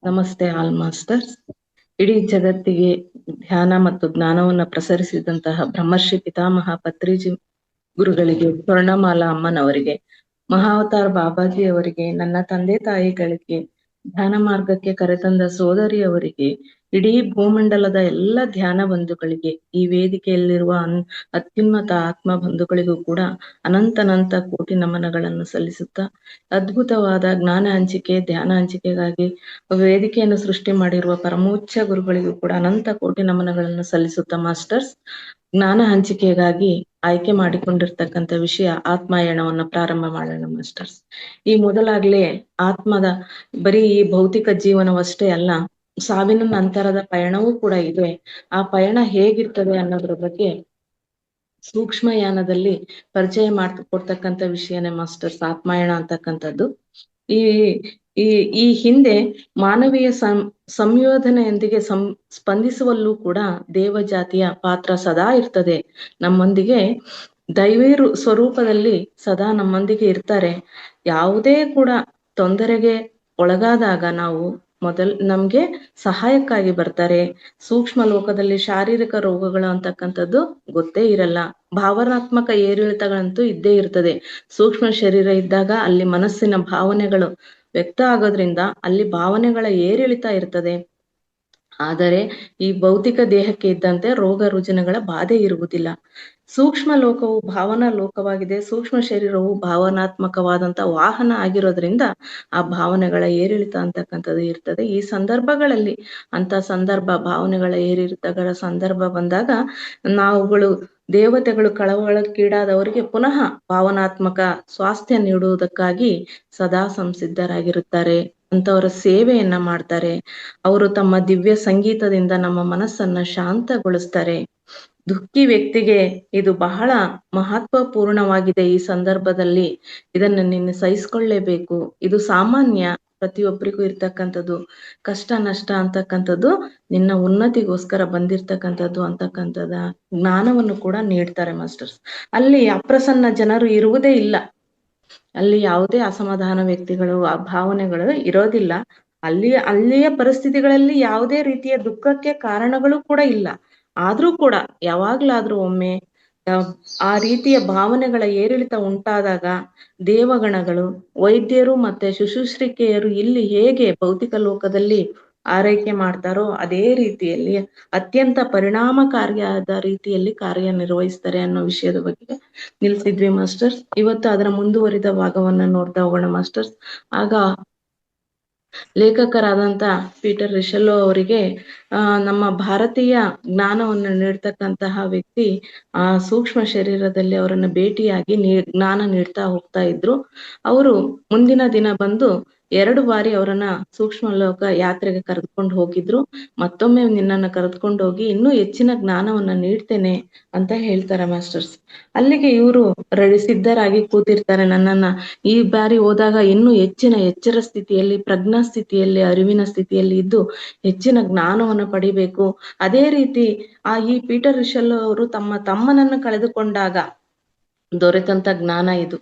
ನಮಸ್ತೆ all masters. ಇಡೀ ಜಗತ್ತಿಗೆ ಧ್ಯಾನ ಮತ್ತು ಜ್ಞಾನವನ್ನ ಪ್ರಸರಿಸಿದಂತಹ ಬ್ರಹ್ಮರ್ಷಿ ಪಿತಾಮಹ ಪತ್ರಿಜಿ ಗುರುಗಳಿಗೆ, ಸ್ವರ್ಣಮಾಲಾ ಅಮ್ಮನವರಿಗೆ, ಮಹಾವತಾರ್ ಬಾಬಾಜಿ ಅವರಿಗೆ, ನನ್ನ ತಂದೆ ತಾಯಿಗಳಿಗೆ, ಧ್ಯಾನ ಮಾರ್ಗಕ್ಕೆ ಕರೆತಂದ ಸೋದರಿಯವರಿಗೆ, ಇಡೀ ಭೂಮಂಡಲದ ಎಲ್ಲ ಧ್ಯಾನ ಬಂಧುಗಳಿಗೆ, ಈ ವೇದಿಕೆಯಲ್ಲಿರುವ ಅತ್ಯುನ್ನತ ಆತ್ಮ ಬಂಧುಗಳಿಗೂ ಕೂಡ ಅನಂತ ಕೋಟಿ ನಮನಗಳನ್ನು ಸಲ್ಲಿಸುತ್ತಾ, ಅದ್ಭುತವಾದ ಜ್ಞಾನ ಹಂಚಿಕೆ, ಧ್ಯಾನ ಹಂಚಿಕೆಗಾಗಿ ವೇದಿಕೆಯನ್ನು ಸೃಷ್ಟಿ ಮಾಡಿರುವ ಪರಮೋಚ್ಚ ಗುರುಗಳಿಗೂ ಕೂಡ ಅನಂತ ಕೋಟಿ ನಮನಗಳನ್ನು ಸಲ್ಲಿಸುತ್ತಾ ಮಾಸ್ಟರ್ಸ್, ಜ್ಞಾನ ಹಂಚಿಕೆಗಾಗಿ ಆಯ್ಕೆ ಮಾಡಿಕೊಂಡಿರ್ತಕ್ಕಂಥ ವಿಷಯ ಆತ್ಮಾಯಣವನ್ನ ಪ್ರಾರಂಭ ಮಾಡೋಣ ಮಾಸ್ಟರ್ಸ್. ಈ ಮೊದಲಾಗ್ಲೇ ಆತ್ಮದ ಬರೀ ಈ ಭೌತಿಕ ಜೀವನವಷ್ಟೇ ಅಲ್ಲ, ಸಾವಿನ ನಂತರದ ಪಯಣವೂ ಕೂಡ ಇದೆ. ಆ ಪಯಣ ಹೇಗಿರ್ತದೆ ಅನ್ನೋದ್ರ ಬಗ್ಗೆ ಸೂಕ್ಷ್ಮಯಾನದಲ್ಲಿ ಪರಿಚಯ ಮಾಡಿಕೊಡ್ತಕ್ಕಂಥ ವಿಷಯನೇ ಮಾಸ್ಟರ್ಸ್ ಆತ್ಮಾಯಣ ಅಂತಕ್ಕಂಥದ್ದು. ಈ ಈ ಈ ಹಿಂದೆ ಮಾನವೀಯ ಸಂಯೋಧನೆಯೊಂದಿಗೆ ಸ್ಪಂದಿಸುವಲ್ಲೂ ಕೂಡ ದೇವಜಾತಿಯ ಪಾತ್ರ ಸದಾ ಇರ್ತದೆ. ನಮ್ಮೊಂದಿಗೆ ದೈವಿ ಸ್ವರೂಪದಲ್ಲಿ ಸದಾ ನಮ್ಮೊಂದಿಗೆ ಇರ್ತಾರೆ. ಯಾವುದೇ ಕೂಡ ತೊಂದರೆಗೆ ಒಳಗಾದಾಗ ನಾವು ನಮ್ಗೆ ಸಹಾಯಕ್ಕಾಗಿ ಬರ್ತಾರೆ. ಸೂಕ್ಷ್ಮ ಲೋಕದಲ್ಲಿ ಶಾರೀರಿಕ ರೋಗಗಳು ಅಂತಕ್ಕಂಥದ್ದು ಗೊತ್ತೇ ಇರಲ್ಲ. ಭಾವನಾತ್ಮಕ ಏರಿಳಿತಗಳಂತೂ ಇದ್ದೇ ಇರ್ತದೆ. ಸೂಕ್ಷ್ಮ ಶರೀರ ಇದ್ದಾಗ ಅಲ್ಲಿ ಮನಸ್ಸಿನ ಭಾವನೆಗಳು ವ್ಯಕ್ತ ಆಗೋದ್ರಿಂದ ಅಲ್ಲಿ ಭಾವನೆಗಳ ಏರಿಳಿತ ಇರ್ತದೆ. ಆದರೆ ಈ ಭೌತಿಕ ದೇಹಕ್ಕೆ ಇದ್ದಂತೆ ರೋಗ ರುಜಿನಗಳ ಬಾಧೆ ಇರುವುದಿಲ್ಲ. ಸೂಕ್ಷ್ಮ ಲೋಕವು ಭಾವನಾ ಲೋಕವಾಗಿದೆ. ಸೂಕ್ಷ್ಮ ಶರೀರವು ಭಾವನಾತ್ಮಕವಾದಂತ ವಾಹನ ಆಗಿರೋದ್ರಿಂದ ಆ ಭಾವನೆಗಳ ಏರಿಳಿತ ಅಂತಕ್ಕಂಥದ್ದು ಇರ್ತದೆ. ಈ ಸಂದರ್ಭಗಳಲ್ಲಿ ಭಾವನೆಗಳ ಏರಿಳಿತಗಳ ಸಂದರ್ಭ ಬಂದಾಗ ನಾವುಗಳು ದೇವತೆಗಳು ಕಳವಳಕ್ಕೀಡಾದವರಿಗೆ ಪುನಃ ಭಾವನಾತ್ಮಕ ಸ್ವಾಸ್ಥ್ಯ ನೀಡುವುದಕ್ಕಾಗಿ ಸದಾ ಸಂಸಿದ್ಧರಾಗಿರುತ್ತಾರೆ. ಅಂತವರ ಸೇವೆಯನ್ನ ಮಾಡ್ತಾರೆ. ಅವರು ತಮ್ಮ ದಿವ್ಯ ಸಂಗೀತದಿಂದ ನಮ್ಮ ಮನಸ್ಸನ್ನ ಶಾಂತಗೊಳಿಸ್ತಾರೆ. ದುಃಖಿ ವ್ಯಕ್ತಿಗೆ ಇದು ಬಹಳ ಮಹತ್ವಪೂರ್ಣವಾಗಿದೆ. ಈ ಸಂದರ್ಭದಲ್ಲಿ ಇದನ್ನ ನಿನ್ನ ಸಹಿಸ್ಕೊಳ್ಳೇಬೇಕು. ಇದು ಸಾಮಾನ್ಯ, ಪ್ರತಿಯೊಬ್ಬರಿಗೂ ಇರ್ತಕ್ಕಂಥದ್ದು. ಕಷ್ಟ ನಷ್ಟ ಅಂತಕ್ಕಂಥದ್ದು ನಿನ್ನ ಉನ್ನತಿಗೋಸ್ಕರ ಬಂದಿರ್ತಕ್ಕಂಥದ್ದು ಅಂತಕ್ಕಂಥದ ಜ್ಞಾನವನ್ನು ಕೂಡ ನೀಡ್ತಾರೆ ಮಾಸ್ಟರ್ಸ್. ಅಲ್ಲಿ ಅಪ್ರಸನ್ನ ಜನರು ಇರುವುದೇ ಇಲ್ಲ. ಅಲ್ಲಿ ಯಾವುದೇ ಅಸಮಾಧಾನ ವ್ಯಕ್ತಿಗಳು, ಆ ಭಾವನೆಗಳು ಇರೋದಿಲ್ಲ. ಅಲ್ಲಿಯ ಪರಿಸ್ಥಿತಿಗಳಲ್ಲಿ ಯಾವುದೇ ರೀತಿಯ ದುಃಖಕ್ಕೆ ಕಾರಣಗಳು ಕೂಡ ಇಲ್ಲ. ಆದ್ರೂ ಕೂಡ ಯಾವಾಗ್ಲಾದ್ರೂ ಒಮ್ಮೆ ಆ ರೀತಿಯ ಭಾವನೆಗಳ ಏರಿಳಿತ ಉಂಟಾದಾಗ ದೇವಗಣಗಳು, ವೈದ್ಯರು ಮತ್ತೆ ಶುಶ್ರೂಷಕಿಯರು ಇಲ್ಲಿ ಹೇಗೆ ಭೌತಿಕ ಲೋಕದಲ್ಲಿ ಆರೈಕೆ ಮಾಡ್ತಾರೋ ಅದೇ ರೀತಿಯಲ್ಲಿ ಅತ್ಯಂತ ಪರಿಣಾಮಕಾರಿಯಾದ ರೀತಿಯಲ್ಲಿ ಕಾರ್ಯನಿರ್ವಹಿಸ್ತಾರೆ ಅನ್ನೋ ವಿಷಯದ ಬಗ್ಗೆ ನಿಲ್ಸಿದ್ವಿ ಮಾಸ್ಟರ್ಸ್. ಇವತ್ತು ಅದರ ಮುಂದುವರಿದ ಭಾಗವನ್ನ ನೋಡ್ತಾ ಹೋಗೋಣ ಮಾಸ್ಟರ್ಸ್. ಆಗ ಲೇಖಕರಾದಂತ ಪೀಟರ್ ರಿಷೆಲ್ಲೋ ಅವರಿಗೆ ನಮ್ಮ ಭಾರತೀಯ ಜ್ಞಾನವನ್ನು ನೀಡ್ತಕ್ಕಂತಹ ವ್ಯಕ್ತಿ ಆ ಸೂಕ್ಷ್ಮ ಶರೀರದಲ್ಲಿ ಅವರನ್ನ ಭೇಟಿಯಾಗಿ ಜ್ಞಾನ ನೀಡ್ತಾ ಹೋಗ್ತಾ ಇದ್ರು. ಅವರು ಮುಂದಿನ ದಿನ ಬಂದು 2 ಬಾರಿ ಅವರನ್ನ ಸೂಕ್ಷ್ಮ ಲೋಕ ಯಾತ್ರೆಗೆ ಕರೆದುಕೊಂಡು ಹೋಗಿದ್ರು. ಮತ್ತೊಮ್ಮೆ ನಿನ್ನನ್ನ ಕರೆದುಕೊಂಡು ಹೋಗಿ ಇನ್ನೂ ಹೆಚ್ಚಿನ ಜ್ಞಾನವನ್ನ ನೀಡ್ತೇನೆ ಅಂತ ಹೇಳ್ತಾರೆ ಮಾಸ್ಟರ್ಸ್. ಅಲ್ಲಿಗೆ ಇವರು ಸಿದ್ಧರಾಗಿ ಕೂತಿರ್ತಾರೆ. ನನ್ನನ್ನ ಈ ಬಾರಿ ಹೋದಾಗ ಇನ್ನೂ ಹೆಚ್ಚಿನ ಎಚ್ಚರ ಸ್ಥಿತಿಯಲ್ಲಿ, ಪ್ರಜ್ಞಾ ಸ್ಥಿತಿಯಲ್ಲಿ, ಅರಿವಿನ ಸ್ಥಿತಿಯಲ್ಲಿ ಇದ್ದು ಹೆಚ್ಚಿನ ಜ್ಞಾನವನ್ನು ಪಡಿಬೇಕು. ಅದೇ ರೀತಿ ಈ ಪೀಟರ್ ರಿಷೆಲ್ಲೋ ಅವರು ತಮ್ಮನನ್ನು ಕಳೆದುಕೊಂಡಾಗ ದೊರೆತಂತ ಜ್ಞಾನ ಇದು.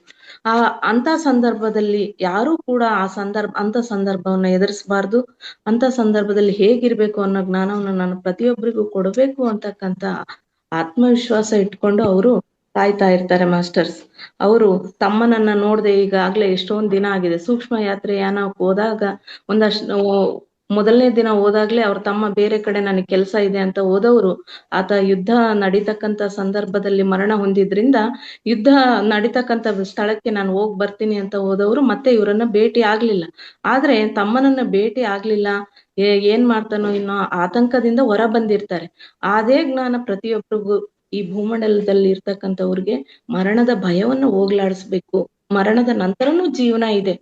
ಅಂತ ಸಂದರ್ಭದಲ್ಲಿ ಯಾರು ಕೂಡ ಅಂತ ಸಂದರ್ಭವನ್ನ ಎದುರಿಸಬಾರ್ದು. ಅಂತ ಸಂದರ್ಭದಲ್ಲಿ ಹೇಗಿರ್ಬೇಕು ಅನ್ನೋ ಜ್ಞಾನವನ್ನು ನಾನು ಪ್ರತಿಯೊಬ್ಬರಿಗೂ ಕೊಡಬೇಕು ಅಂತಕ್ಕಂತ ಆತ್ಮವಿಶ್ವಾಸ ಇಟ್ಕೊಂಡು ಅವರು ಕಾಯ್ತಾ ಇರ್ತಾರೆ ಮಾಸ್ಟರ್ಸ್. ಅವರು ತಮ್ಮನನ್ನ ನೋಡ್ದೆ ಈಗಾಗ್ಲೇ ಎಷ್ಟೊಂದ್ ದಿನ ಆಗಿದೆ. ಸೂಕ್ಷ್ಮ ಯಾನಕ್ಕೆ ಹೋದಾಗ ಮೊದಲನೇ ದಿನ ಹೋದಾಗ್ಲೇ ಅವ್ರ ತಮ್ಮ ಬೇರೆ ಕಡೆ ನನಗೆ ಕೆಲಸ ಇದೆ ಅಂತ ಹೋದವರು, ಆತ ಯುದ್ಧ ನಡೀತಕ್ಕಂತ ಸಂದರ್ಭದಲ್ಲಿ ಮರಣ ಹೊಂದಿದ್ರಿಂದ ಯುದ್ಧ ನಡೀತಕ್ಕಂತ ಸ್ಥಳಕ್ಕೆ ನಾನು ಹೋಗ್ ಬರ್ತೀನಿ ಅಂತ ಹೋದವರು ಮತ್ತೆ ಇವರನ್ನ ಭೇಟಿ ಆಗ್ಲಿಲ್ಲ. ಆದ್ರೆ ತಮ್ಮನನ್ನ ಭೇಟಿ ಆಗ್ಲಿಲ್ಲ, ಏನ್ ಮಾಡ್ತಾನೋ ಇನ್ನೋ ಆತಂಕದಿಂದ ಹೊರ ಬಂದಿರ್ತಾರೆ. ಅದೇ ಜ್ಞಾನ ಪ್ರತಿಯೊಬ್ಬರಿಗೂ ಈ ಭೂಮಂಡಲದಲ್ಲಿ ಇರ್ತಕ್ಕಂಥವ್ರಿಗೆ ಮರಣದ ಭಯವನ್ನು ಹೋಗ್ಲಾಡಿಸ್ಬೇಕು. ಮರಣದ ನಂತರನೂ ಜೀವನ ಇದೆ.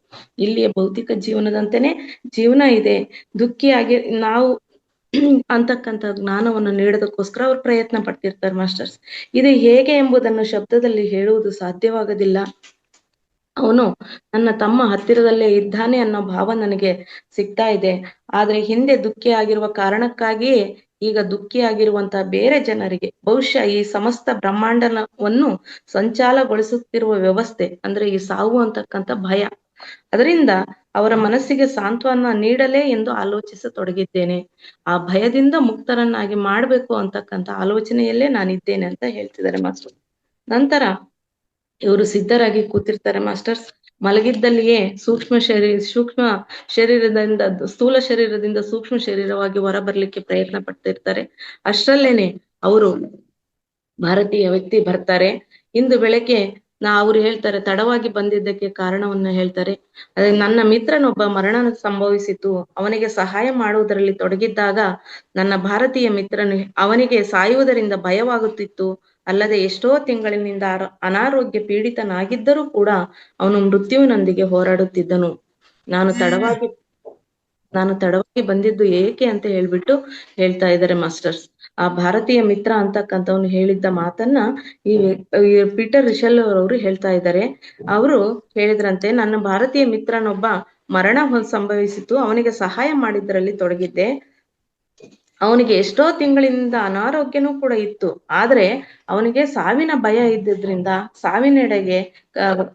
ಇಲ್ಲಿಯ ಭೌತಿಕ ಜೀವನದಂತೆನೆ ಜೀವನ ಇದೆ. ದುಃಖಿಯಾಗಿ ನಾವು ಅಂತಕ್ಕಂಥ ಜ್ಞಾನವನ್ನು ನೀಡೋದಕ್ಕೋಸ್ಕರ ಅವ್ರು ಪ್ರಯತ್ನ ಪಡ್ತಿರ್ತಾರೆ ಮಾಸ್ಟರ್ಸ್. ಇದು ಹೇಗೆ ಎಂಬುದನ್ನು ಶಬ್ದದಲ್ಲಿ ಹೇಳುವುದು ಸಾಧ್ಯವಾಗೋದಿಲ್ಲ. ಅವನು ನನ್ನ ತಮ್ಮ ಹತ್ತಿರದಲ್ಲೇ ಇದ್ದಾನೆ ಅನ್ನೋ ಭಾವ ನನಗೆ ಸಿಗ್ತಾ ಇದೆ. ಆದ್ರೆ ಹಿಂದೆ ದುಃಖಿ ಆಗಿರುವ ಕಾರಣಕ್ಕಾಗಿಯೇ ಈಗ ದುಃಖಿ ಆಗಿರುವಂತಹ ಬೇರೆ ಜನರಿಗೆ, ಬಹುಶಃ ಈ ಸಮಸ್ತ ಬ್ರಹ್ಮಾಂಡವನ್ನು ಸಂಚಾಲಗೊಳಿಸುತ್ತಿರುವ ವ್ಯವಸ್ಥೆ ಅಂದ್ರೆ ಈ ಸಾವು ಅಂತಕ್ಕಂಥ ಭಯ, ಅದರಿಂದ ಅವರ ಮನಸ್ಸಿಗೆ ಸಾಂತ್ವನ ನೀಡಲೇ ಎಂದು ಆಲೋಚಿಸತೊಡಗಿದ್ದೇನೆ. ಆ ಭಯದಿಂದ ಮುಕ್ತರನ್ನಾಗಿ ಮಾಡ್ಬೇಕು ಅಂತಕ್ಕಂಥ ಆಲೋಚನೆಯಲ್ಲೇ ನಾನಿದ್ದೇನೆ ಅಂತ ಹೇಳ್ತಿದ್ದಾರೆ ಮಾಸ್ಟರ್. ನಂತರ ಇವರು ಸಿದ್ಧರಾಗಿ ಕೂತಿರ್ತಾರೆ ಮಾಸ್ಟರ್ಸ್. ಮಲಗಿದ್ದಲ್ಲಿಯೇ ಸೂಕ್ಷ್ಮ ಶರೀರದಿಂದ ಸ್ಥೂಲ ಶರೀರದಿಂದ ಸೂಕ್ಷ್ಮ ಶರೀರವಾಗಿ ಹೊರ ಬರ್ಲಿಕ್ಕೆ ಪ್ರಯತ್ನ ಪಡ್ತಿರ್ತಾರೆ. ಅಷ್ಟ್ರಲ್ಲೇನೆ ಅವರು ಭಾರತೀಯ ವ್ಯಕ್ತಿ ಬರ್ತಾರೆ. ಇಂದು ಬೆಳಗ್ಗೆ ಅವ್ರು ಹೇಳ್ತಾರೆ, ತಡವಾಗಿ ಬಂದಿದ್ದಕ್ಕೆ ಕಾರಣವನ್ನ ಹೇಳ್ತಾರೆ. ನನ್ನ ಮಿತ್ರನೊಬ್ಬ ಮರಣ ಸಂಭವಿಸಿತು, ಅವನಿಗೆ ಸಹಾಯ ಮಾಡುವುದರಲ್ಲಿ ತೊಡಗಿದ್ದಾಗ ನನ್ನ ಭಾರತೀಯ ಮಿತ್ರನು ಅವನಿಗೆ ಸಾಯುವುದರಿಂದ ಭಯವಾಗುತ್ತಿತ್ತು. ಅಲ್ಲದೆ ಎಷ್ಟೋ ತಿಂಗಳಿನಿಂದ ಅನಾರೋಗ್ಯ ಪೀಡಿತನಾಗಿದ್ದರೂ ಕೂಡ ಅವನು ಮೃತ್ಯುವಿನೊಂದಿಗೆ ಹೋರಾಡುತ್ತಿದ್ದನು. ನಾನು ತಡವಾಗಿ ಬಂದಿದ್ದು ಏಕೆ ಅಂತ ಹೇಳ್ಬಿಟ್ಟು ಹೇಳ್ತಾ ಇದ್ದಾರೆ ಮಾಸ್ಟರ್ಸ್. ಆ ಭಾರತೀಯ ಮಿತ್ರ ಅಂತಕ್ಕಂಥವ್ನು ಹೇಳಿದ್ದ ಮಾತನ್ನ ಈ ಪೀಟರ್ ರಿಷೆಲ್ ಅವರು ಹೇಳ್ತಾ ಇದ್ದಾರೆ. ಅವರು ಹೇಳಿದ್ರಂತೆ, ನನ್ನ ಭಾರತೀಯ ಮಿತ್ರನೊಬ್ಬ ಮರಣ ಸಂಭವಿಸಿತು, ಅವನಿಗೆ ಸಹಾಯ ಮಾಡಿದ್ರಲ್ಲಿ ತೊಡಗಿದ್ದೆ. ಅವನಿಗೆ ಎಷ್ಟೋ ತಿಂಗಳಿಂದ ಅನಾರೋಗ್ಯನೂ ಕೂಡ ಇತ್ತು. ಆದ್ರೆ ಅವನಿಗೆ ಸಾವಿನ ಭಯ ಇದ್ದಿದ್ರಿಂದ ಸಾವಿನೆಡೆಗೆ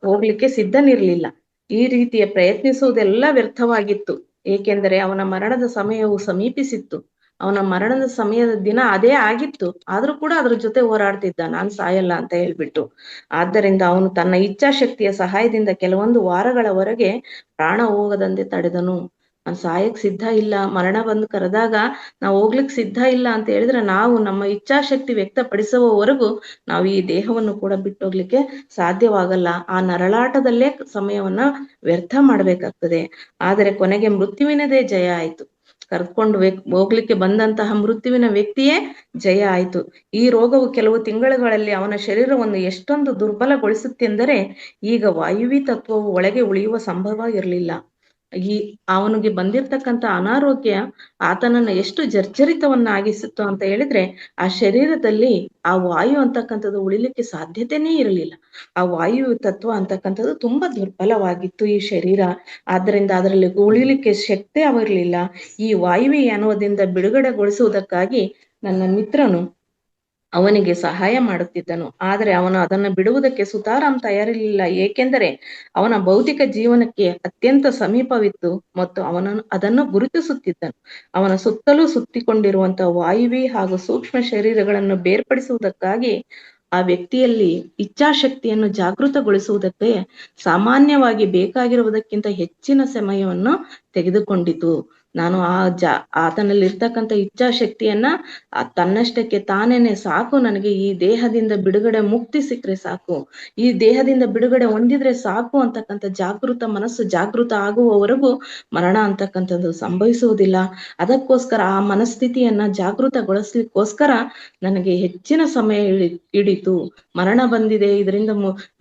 ಹೋಗ್ಲಿಕ್ಕೆ ಸಿದ್ಧನಿರ್ಲಿಲ್ಲ. ಈ ರೀತಿಯ ಪ್ರಯತ್ನಿಸುವುದೆಲ್ಲ ವ್ಯರ್ಥವಾಗಿತ್ತು. ಏಕೆಂದರೆ ಅವನ ಮರಣದ ಸಮಯವು ಸಮೀಪಿಸಿತ್ತು. ಅವನ ಮರಣದ ಸಮಯದ ದಿನ ಅದೇ ಆಗಿತ್ತು. ಆದ್ರೂ ಕೂಡ ಅದ್ರ ಜೊತೆ ಹೋರಾಡ್ತಿದ್ದ, ನಾನ್ ಸಾಯಲ್ಲ ಅಂತ ಹೇಳ್ಬಿಟ್ಟು. ಆದ್ದರಿಂದ ಅವನು ತನ್ನ ಇಚ್ಛಾಶಕ್ತಿಯ ಸಹಾಯದಿಂದ ಕೆಲವೊಂದು ವಾರಗಳವರೆಗೆ ಪ್ರಾಣ ಹೋಗದಂತೆ ತಡೆದನು. ನಾನ್ ಸಾಯಕ್ ಸಿದ್ಧ ಇಲ್ಲ, ಮರಣ ಬಂದು ಕರೆದಾಗ ನಾವು ಹೋಗ್ಲಿಕ್ ಸಿದ್ಧ ಇಲ್ಲ ಅಂತ ಹೇಳಿದ್ರೆ ನಾವು ನಮ್ಮ ಇಚ್ಛಾಶಕ್ತಿ ವ್ಯಕ್ತಪಡಿಸುವವರೆಗೂ ನಾವು ಈ ದೇಹವನ್ನು ಕೂಡ ಬಿಟ್ಟೋಗ್ಲಿಕ್ಕೆ ಸಾಧ್ಯವಾಗಲ್ಲ. ಆ ನರಳಾಟದಲ್ಲೇ ಸಮಯವನ್ನ ವ್ಯರ್ಥ ಮಾಡ್ಬೇಕಾಗ್ತದೆ. ಆದರೆ ಕೊನೆಗೆ ಮೃತ್ಯುವಿನದೇ ಜಯ ಆಯ್ತು. ಕರ್ಕೊಂಡು ಹೋಗ್ಲಿಕ್ಕೆ ಬಂದಂತಹ ಮೃತ್ಯುವಿನ ವ್ಯಕ್ತಿಯೇ ಜಯ ಆಯ್ತು. ಈ ರೋಗವು ಕೆಲವು ತಿಂಗಳುಗಳಲ್ಲಿ ಅವನ ಶರೀರವನ್ನು ಎಷ್ಟೊಂದು ದುರ್ಬಲಗೊಳಿಸುತ್ತೆಂದರೆ ಈಗ ವಾಯುವಿ ತತ್ವವು ಒಳಗೆ ಉಳಿಯುವ ಸಂಭವ ಇರಲಿಲ್ಲ. ಅವನಿಗೆ ಬಂದಿರ್ತಕ್ಕಂಥ ಅನಾರೋಗ್ಯ ಆತನನ್ನ ಎಷ್ಟು ಜರ್ಜರಿತವನ್ನಾಗಿಸಿತ್ತು ಅಂತ ಹೇಳಿದ್ರೆ, ಆ ಶರೀರದಲ್ಲಿ ಆ ವಾಯು ಅಂತಕ್ಕಂಥದ್ದು ಉಳಿಲಿಕ್ಕೆ ಸಾಧ್ಯತೆನೇ ಇರಲಿಲ್ಲ. ಆ ವಾಯು ತತ್ವ ಅಂತಕ್ಕಂಥದ್ದು ತುಂಬಾ ದುರ್ಬಲವಾಗಿತ್ತು ಈ ಶರೀರ. ಆದ್ದರಿಂದ ಅದರಲ್ಲಿ ಉಳಿಲಿಕ್ಕೆ ಶಕ್ತಿ ಆಗಿರ್ಲಿಲ್ಲ. ಈ ವಾಯುವಿ ಅನುವದಿಂದ ಬಿಡುಗಡೆಗೊಳಿಸುವುದಕ್ಕಾಗಿ ನನ್ನ ಮಿತ್ರನು ಅವನಿಗೆ ಸಹಾಯ ಮಾಡುತ್ತಿದ್ದನು. ಆದರೆ ಅವನು ಅದನ್ನು ಬಿಡುವುದಕ್ಕೆ ಸುತಾರಾಮ್ ತಯಾರಿರಲಿಲ್ಲ. ಏಕೆಂದರೆ ಅವನ ಭೌತಿಕ ಜೀವನಕ್ಕೆ ಅತ್ಯಂತ ಸಮೀಪವಿತ್ತು ಮತ್ತು ಅದನ್ನು ಗುರುತಿಸುತ್ತಿದ್ದನು. ಅವನ ಸುತ್ತಲೂ ಸುತ್ತಿಕೊಂಡಿರುವಂತಹ ವಾಯುವಿ ಹಾಗೂ ಸೂಕ್ಷ್ಮ ಶರೀರಗಳನ್ನು ಬೇರ್ಪಡಿಸುವುದಕ್ಕಾಗಿ ಆ ವ್ಯಕ್ತಿಯಲ್ಲಿ ಇಚ್ಛಾಶಕ್ತಿಯನ್ನು ಜಾಗೃತಗೊಳಿಸುವುದಕ್ಕೆ ಸಾಮಾನ್ಯವಾಗಿ ಬೇಕಾಗಿರುವುದಕ್ಕಿಂತ ಹೆಚ್ಚಿನ ಸಮಯವನ್ನು ತೆಗೆದುಕೊಂಡಿತು. ನಾನು ಆತನಲ್ಲಿ ಇರ್ತಕ್ಕಂಥ ಇಚ್ಛಾಶಕ್ತಿಯನ್ನ ತನ್ನಷ್ಟಕ್ಕೆ ತಾನೇನೆ ಸಾಕು, ನನಗೆ ಈ ದೇಹದಿಂದ ಬಿಡುಗಡೆ ಮುಕ್ತಿ ಸಿಕ್ಕರೆ ಸಾಕು, ಈ ದೇಹದಿಂದ ಬಿಡುಗಡೆ ಹೊಂದಿದ್ರೆ ಸಾಕು ಅಂತಕ್ಕಂಥ ಮನಸ್ಸು ಜಾಗೃತ ಆಗುವವರೆಗೂ ಮರಣ ಅಂತಕ್ಕಂಥದ್ದು ಸಂಭವಿಸುವುದಿಲ್ಲ. ಅದಕ್ಕೋಸ್ಕರ ಆ ಮನಸ್ಥಿತಿಯನ್ನ ಜಾಗೃತಗೊಳಿಸ್ಲಿಕ್ಕೋಸ್ಕರ ನನಗೆ ಹೆಚ್ಚಿನ ಸಮಯ ಹಿಡಿತು. ಮರಣ ಬಂದಿದೆ, ಇದರಿಂದ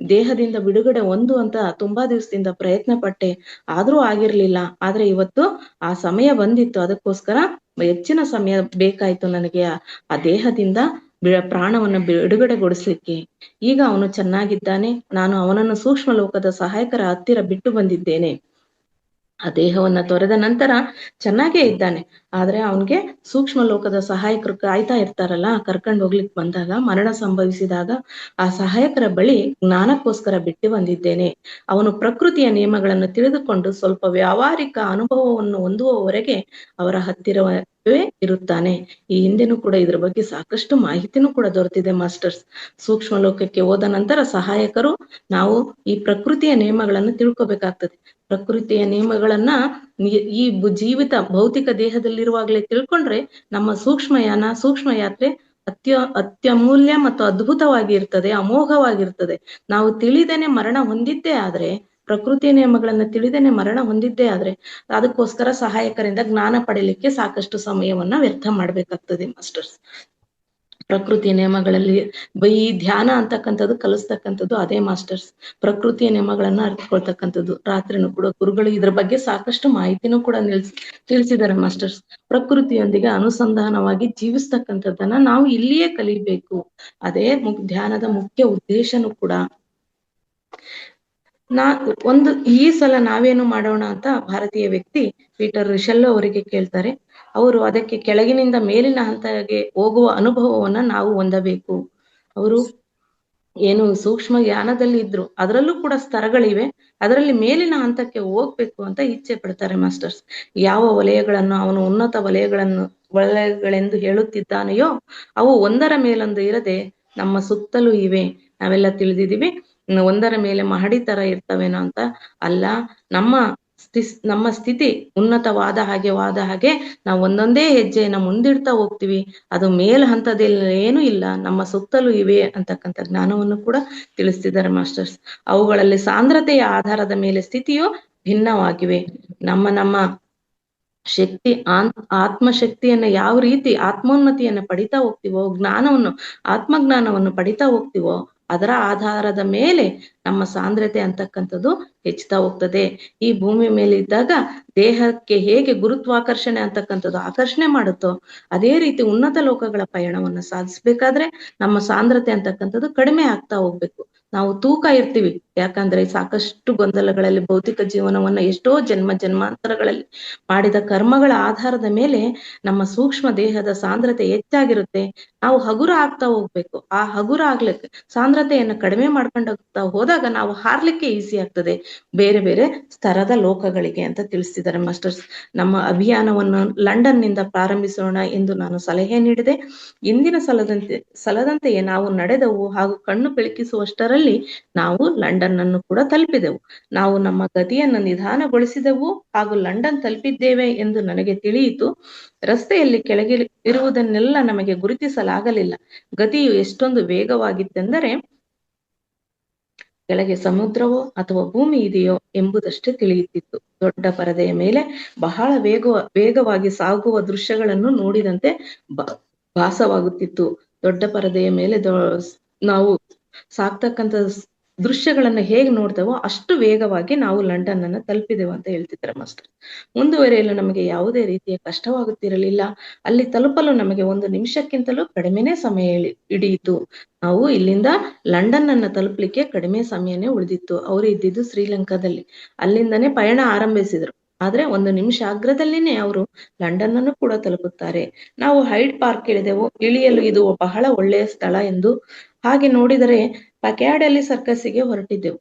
ದೇಹದಿಂದ ಬಿಡುಗಡೆ ಅಂತ ತುಂಬಾ ದಿವಸದಿಂದ ಪ್ರಯತ್ನ ಪಟ್ಟೆ, ಆದ್ರೂ ಆಗಿರ್ಲಿಲ್ಲ. ಆದ್ರೆ ಇವತ್ತು ಆ ಸಮಯ ಬಂದಿತ್ತು. ಅದಕ್ಕೋಸ್ಕರ ಹೆಚ್ಚಿನ ಸಮಯ ಬೇಕಾಯ್ತು ನನಗೆ ಆ ದೇಹದಿಂದ ಪ್ರಾಣವನ್ನು ಬಿಡುಗಡೆಗೊಳಿಸ್ಲಿಕ್ಕೆ. ಈಗ ಅವನು ಚೆನ್ನಾಗಿದ್ದಾನೆ. ನಾನು ಅವನನ್ನು ಸೂಕ್ಷ್ಮ ಲೋಕದ ಸಹಾಯಕರ ಹತ್ತಿರ ಬಿಟ್ಟು ಬಂದಿದ್ದೇನೆ. ಆ ದೇಹವನ್ನ ತೊರೆದ ನಂತರ ಚೆನ್ನಾಗೇ ಇದ್ದಾನೆ. ಆದ್ರೆ ಅವನ್ಗೆ ಸೂಕ್ಷ್ಮ ಲೋಕದ ಸಹಾಯಕರು ಕಾಯ್ತಾ ಇರ್ತಾರಲ್ಲ, ಕರ್ಕೊಂಡು ಹೋಗ್ಲಿಕ್ಕೆ ಬಂದಾಗ, ಮರಣ ಸಂಭವಿಸಿದಾಗ ಆ ಸಹಾಯಕರ ಬಳಿ ಜ್ಞಾನಕ್ಕೋಸ್ಕರ ಬಿಟ್ಟು ಬಂದಿದ್ದೇನೆ. ಅವನು ಪ್ರಕೃತಿಯ ನಿಯಮಗಳನ್ನು ತಿಳಿದುಕೊಂಡು ಸ್ವಲ್ಪ ವ್ಯಾವಹಾರಿಕ ಅನುಭವವನ್ನು ಹೊಂದುವವರೆಗೆ ಅವರ ಹತ್ತಿರವೇ ಇರುತ್ತಾನೆ. ಈ ಹಿಂದೆನೂ ಕೂಡ ಇದ್ರ ಬಗ್ಗೆ ಸಾಕಷ್ಟು ಮಾಹಿತಿನೂ ಕೂಡ ದೊರೆತಿದೆ ಮಾಸ್ಟರ್ಸ್. ಸೂಕ್ಷ್ಮ ಲೋಕಕ್ಕೆ ಹೋದ ನಂತರ ಸಹಾಯಕರು ನಾವು ಈ ಪ್ರಕೃತಿಯ ನಿಯಮಗಳನ್ನು ತಿಳ್ಕೊಬೇಕಾಗ್ತದೆ. ಪ್ರಕೃತಿಯ ನಿಯಮಗಳನ್ನ ಈ ಜೀವಿತ ಭೌತಿಕ ದೇಹದಲ್ಲಿರುವಾಗಲೇ ತಿಳ್ಕೊಂಡ್ರೆ ನಮ್ಮ ಸೂಕ್ಷ್ಮ ಯಾತ್ರೆ ಅತ್ಯಮೂಲ್ಯ ಮತ್ತು ಅದ್ಭುತವಾಗಿ ಇರ್ತದೆ, ಅಮೋಘವಾಗಿರ್ತದೆ. ನಾವು ತಿಳಿದೇನೆ ಮರಣ ಹೊಂದಿದ್ದೇ ಆದ್ರೆ, ಪ್ರಕೃತಿಯ ನಿಯಮಗಳನ್ನ ತಿಳಿದೇನೆ ಮರಣ ಹೊಂದಿದ್ದೇ ಆದ್ರೆ, ಅದಕ್ಕೋಸ್ಕರ ಸಹಾಯಕರಿಂದ ಜ್ಞಾನ ಪಡೀಲಿಕ್ಕೆ ಸಾಕಷ್ಟು ಸಮಯವನ್ನ ವ್ಯರ್ಥ ಮಾಡ್ಬೇಕಾಗ್ತದೆ ಮಾಸ್ಟರ್ಸ್. ಪ್ರಕೃತಿಯ ನಿಯಮಗಳಲ್ಲಿ ಈ ಧ್ಯಾನ ಅಂತಕ್ಕಂಥದ್ದು ಕಲಿಸ್ತಕ್ಕಂಥದ್ದು ಅದೇ ಮಾಸ್ಟರ್ಸ್. ಪ್ರಕೃತಿಯ ನಿಯಮಗಳನ್ನ ಅರ್ಥಕೊಳ್ತಕ್ಕಂಥದ್ದು. ರಾತ್ರಿನೂ ಕೂಡ ಗುರುಗಳು ಇದ್ರ ಬಗ್ಗೆ ಸಾಕಷ್ಟು ಮಾಹಿತಿನೂ ಕೂಡ ತಿಳಿಸಿದ್ದಾರೆ ಮಾಸ್ಟರ್ಸ್. ಪ್ರಕೃತಿಯೊಂದಿಗೆ ಅನುಸಂಧಾನವಾಗಿ ಜೀವಿಸ್ತಕ್ಕಂಥದ್ದನ್ನ ನಾವು ಇಲ್ಲಿಯೇ ಕಲಿಬೇಕು. ಅದೇ ಧ್ಯಾನದ ಮುಖ್ಯ ಉದ್ದೇಶನೂ ಕೂಡ. ಈ ಸಲ ನಾವೇನು ಮಾಡೋಣ ಅಂತ ಭಾರತೀಯ ವ್ಯಕ್ತಿ ಪೀಟರ್ ರಿಷೆಲ್ ಅವರಿಗೆ ಕೇಳ್ತಾರೆ. ಅವರು ಅದಕ್ಕೆ ಕೆಳಗಿನಿಂದ ಮೇಲಿನ ಹಂತಕ್ಕೆ ಹೋಗುವ ಅನುಭವವನ್ನ ನಾವು ಹೊಂದಬೇಕು. ಅವರು ಏನು ಸೂಕ್ಷ್ಮ ಜ್ಞಾನದಲ್ಲಿ ಇದ್ರು, ಅದರಲ್ಲೂ ಕೂಡ ಸ್ತರಗಳಿವೆ. ಅದರಲ್ಲಿ ಮೇಲಿನ ಹಂತಕ್ಕೆ ಹೋಗ್ಬೇಕು ಅಂತ ಇಚ್ಛೆ ಪಡ್ತಾರೆ ಮಾಸ್ಟರ್ಸ್. ಯಾವ ವಲಯಗಳನ್ನು ಅವನು ಉನ್ನತ ವಲಯಗಳೆಂದು ಹೇಳುತ್ತಿದ್ದಾನೆಯೋ ಅವು ಒಂದರ ಮೇಲೊಂದು ಇರದೆ ನಮ್ಮ ಸುತ್ತಲೂ ಇವೆ. ನಾವೆಲ್ಲ ತಿಳಿದಿದ್ದೀವಿ, ಒಂದರ ಮೇಲೆ ಮಹಡಿ ತರ ಇರ್ತವೇನೋ ಅಂತ. ಅಲ್ಲ, ನಮ್ಮ ನಮ್ಮ ಸ್ಥಿತಿ ಉನ್ನತವಾದ ಹಾಗೆ ನಾವು ಒಂದೊಂದೇ ಹೆಜ್ಜೆಯನ್ನ ಮುಂದಿಡ್ತಾ ಹೋಗ್ತೀವಿ. ಅದು ಮೇಲ್ ಹಂತದಲ್ಲಿ ಏನೂ ಇಲ್ಲ, ನಮ್ಮ ಸುತ್ತಲೂ ಇವೆ ಅಂತಕ್ಕಂಥ ಜ್ಞಾನವನ್ನು ಕೂಡ ತಿಳಿಸ್ತಿದ್ದಾರೆ ಮಾಸ್ಟರ್ಸ್. ಅವುಗಳಲ್ಲಿ ಸಾಂದ್ರತೆಯ ಆಧಾರದ ಮೇಲೆ ಸ್ಥಿತಿಯು ಭಿನ್ನವಾಗಿವೆ. ನಮ್ಮ ಶಕ್ತಿ ಆತ್ಮಶಕ್ತಿಯನ್ನ ಯಾವ ರೀತಿ ಆತ್ಮೋನ್ನತಿಯನ್ನ ಪಡಿತಾ ಹೋಗ್ತೀವೋ, ಆತ್ಮಜ್ಞಾನವನ್ನು ಪಡಿತಾ ಹೋಗ್ತೀವೋ, ಅದರ ಆಧಾರದ ಮೇಲೆ ನಮ್ಮ ಸಾಂದ್ರತೆ ಅಂತಕ್ಕಂಥದ್ದು ಹೆಚ್ಚುತ್ತಾ ಹೋಗ್ತದೆ. ಈ ಭೂಮಿ ಮೇಲೆ ಇದ್ದಾಗ ದೇಹಕ್ಕೆ ಹೇಗೆ ಗುರುತ್ವಾಕರ್ಷಣೆ ಅಂತಕ್ಕಂಥದ್ದು ಆಕರ್ಷಣೆ ಮಾಡುತ್ತೋ, ಅದೇ ರೀತಿ ಉನ್ನತ ಲೋಕಗಳ ಪಯಣವನ್ನು ಸಾಧಿಸ್ಬೇಕಾದ್ರೆ ನಮ್ಮ ಸಾಂದ್ರತೆ ಅಂತಕ್ಕಂಥದ್ದು ಕಡಿಮೆ ಆಗ್ತಾ ಹೋಗ್ಬೇಕು. ನಾವು ತೂಕ ಇರ್ತೀವಿ, ಯಾಕಂದ್ರೆ ಸಾಕಷ್ಟು ಗೊಂದಲಗಳಲ್ಲಿ ಭೌತಿಕ ಜೀವನವನ್ನ ಎಷ್ಟೋ ಜನ್ಮಾಂತರಗಳಲ್ಲಿ ಮಾಡಿದ ಕರ್ಮಗಳ ಆಧಾರದ ಮೇಲೆ ನಮ್ಮ ಸೂಕ್ಷ್ಮ ದೇಹದ ಸಾಂದ್ರತೆ ಹೆಚ್ಚಾಗಿರುತ್ತೆ. ನಾವು ಹಗುರ ಆಗ್ತಾ ಹೋಗ್ಬೇಕು. ಆ ಹಗುರ ಆಗ್ಲಿಕ್ಕೆ ಸಾಂದ್ರತೆಯನ್ನು ಕಡಿಮೆ ಮಾಡ್ಕೊಂಡೋಗ್ತಾ ಹೋದಾಗ ನಾವು ಹಾರ್ಲಿಕ್ಕೆ ಈಸಿ ಆಗ್ತದೆ ಬೇರೆ ಬೇರೆ ಸ್ತರದ ಲೋಕಗಳಿಗೆ ಅಂತ ತಿಳಿಸ್ತಿದ್ದಾರೆ ಮಾಸ್ಟರ್ಸ್. ನಮ್ಮ ಅಭಿಯಾನವನ್ನು ಲಂಡನ್ ನಿಂದ ಪ್ರಾರಂಭಿಸೋಣ ಎಂದು ನಾನು ಸಲಹೆ ನೀಡಿದೆ. ಇಂದಿನ ಸಲದಂತೆಯೇ ನಾವು ನಡೆದವು ಹಾಗೂ ಕಣ್ಣು ಬೆಳಕಿಸುವಷ್ಟರಲ್ಲಿ ನಾವು ಲಂಡನ್ ಅನ್ನು ಕೂಡ ತಲುಪಿದೆವು. ನಾವು ನಮ್ಮ ಗತಿಯನ್ನು ನಿಧಾನಗೊಳಿಸಿದೆವು ಹಾಗೂ ಲಂಡನ್ ತಲುಪಿದ್ದೇವೆ ಎಂದು ನನಗೆ ತಿಳಿಯಿತು. ರಸ್ತೆಯಲ್ಲಿ ಕೆಳಗೆ ಇರುವುದನ್ನೆಲ್ಲ ನಮಗೆ ಗುರುತಿಸಲಾಗಲಿಲ್ಲ. ಗತಿಯು ಎಷ್ಟೊಂದು ವೇಗವಾಗಿತ್ತೆಂದರೆ ಕೆಳಗೆ ಸಮುದ್ರವೋ ಅಥವಾ ಭೂಮಿ ಇದೆಯೋ ಎಂಬುದಷ್ಟೇ ತಿಳಿಯುತ್ತಿತ್ತು. ದೊಡ್ಡ ಪರದೆಯ ಮೇಲೆ ಬಹಳ ವೇಗವಾಗಿ ಸಾಗುವ ದೃಶ್ಯಗಳನ್ನು ನೋಡಿದಂತೆ ಭಾಸವಾಗುತ್ತಿತ್ತು. ದೊಡ್ಡ ಪರದೆಯ ಮೇಲೆ ನಾವು ಸಾಕ್ತಕ್ಕಂಥ ದೃಶ್ಯಗಳನ್ನ ಹೇಗೆ ನೋಡ್ತೇವೋ ಅಷ್ಟು ವೇಗವಾಗಿ ನಾವು ಲಂಡನ್ ಅನ್ನ ತಲುಪಿದೆವು ಅಂತ ಹೇಳ್ತಿದ್ದಾರೆ ಮಾಸ್ಟರ್. ಮುಂದುವರಿಯಲು ನಮಗೆ ಯಾವುದೇ ರೀತಿಯ ಕಷ್ಟವಾಗುತ್ತಿರಲಿಲ್ಲ. ಅಲ್ಲಿ ತಲುಪಲು ನಮಗೆ 1 ನಿಮಿಷಕ್ಕಿಂತಲೂ ಕಡಿಮೆನೇ ಸಮಯ ಹಿಡಿಯಿತು. ನಾವು ಇಲ್ಲಿಂದ ಲಂಡನ್ ಅನ್ನ ತಲುಪಲಿಕ್ಕೆ ಕಡಿಮೆ ಸಮಯನೇ ಉಳಿದಿತ್ತು. ಅವರು ಇದ್ದಿದ್ದು ಶ್ರೀಲಂಕಾದಲ್ಲಿ. ಅಲ್ಲಿಂದನೇ ಪಯಣ ಆರಂಭಿಸಿದ್ರು. ಆದ್ರೆ 1 ನಿಮಿಷ ಅಗ್ರದಲ್ಲಿನೇ ಅವರು ಲಂಡನ್ ಅನ್ನು ಕೂಡ ತಲುಪುತ್ತಾರೆ. ನಾವು ಹೈಡ್ ಪಾರ್ಕ್ ಇಳಿದೆವು. ಇಳಿಯಲು ಇದು ಬಹಳ ಒಳ್ಳೆಯ ಸ್ಥಳ ಎಂದು. ಹಾಗೆ ನೋಡಿದರೆ ಪಕ್ಯಾಡಲ್ಲಿ ಸರ್ಕಸ್ಸಿಗೆ ಹೊರಟಿದ್ದೆವು.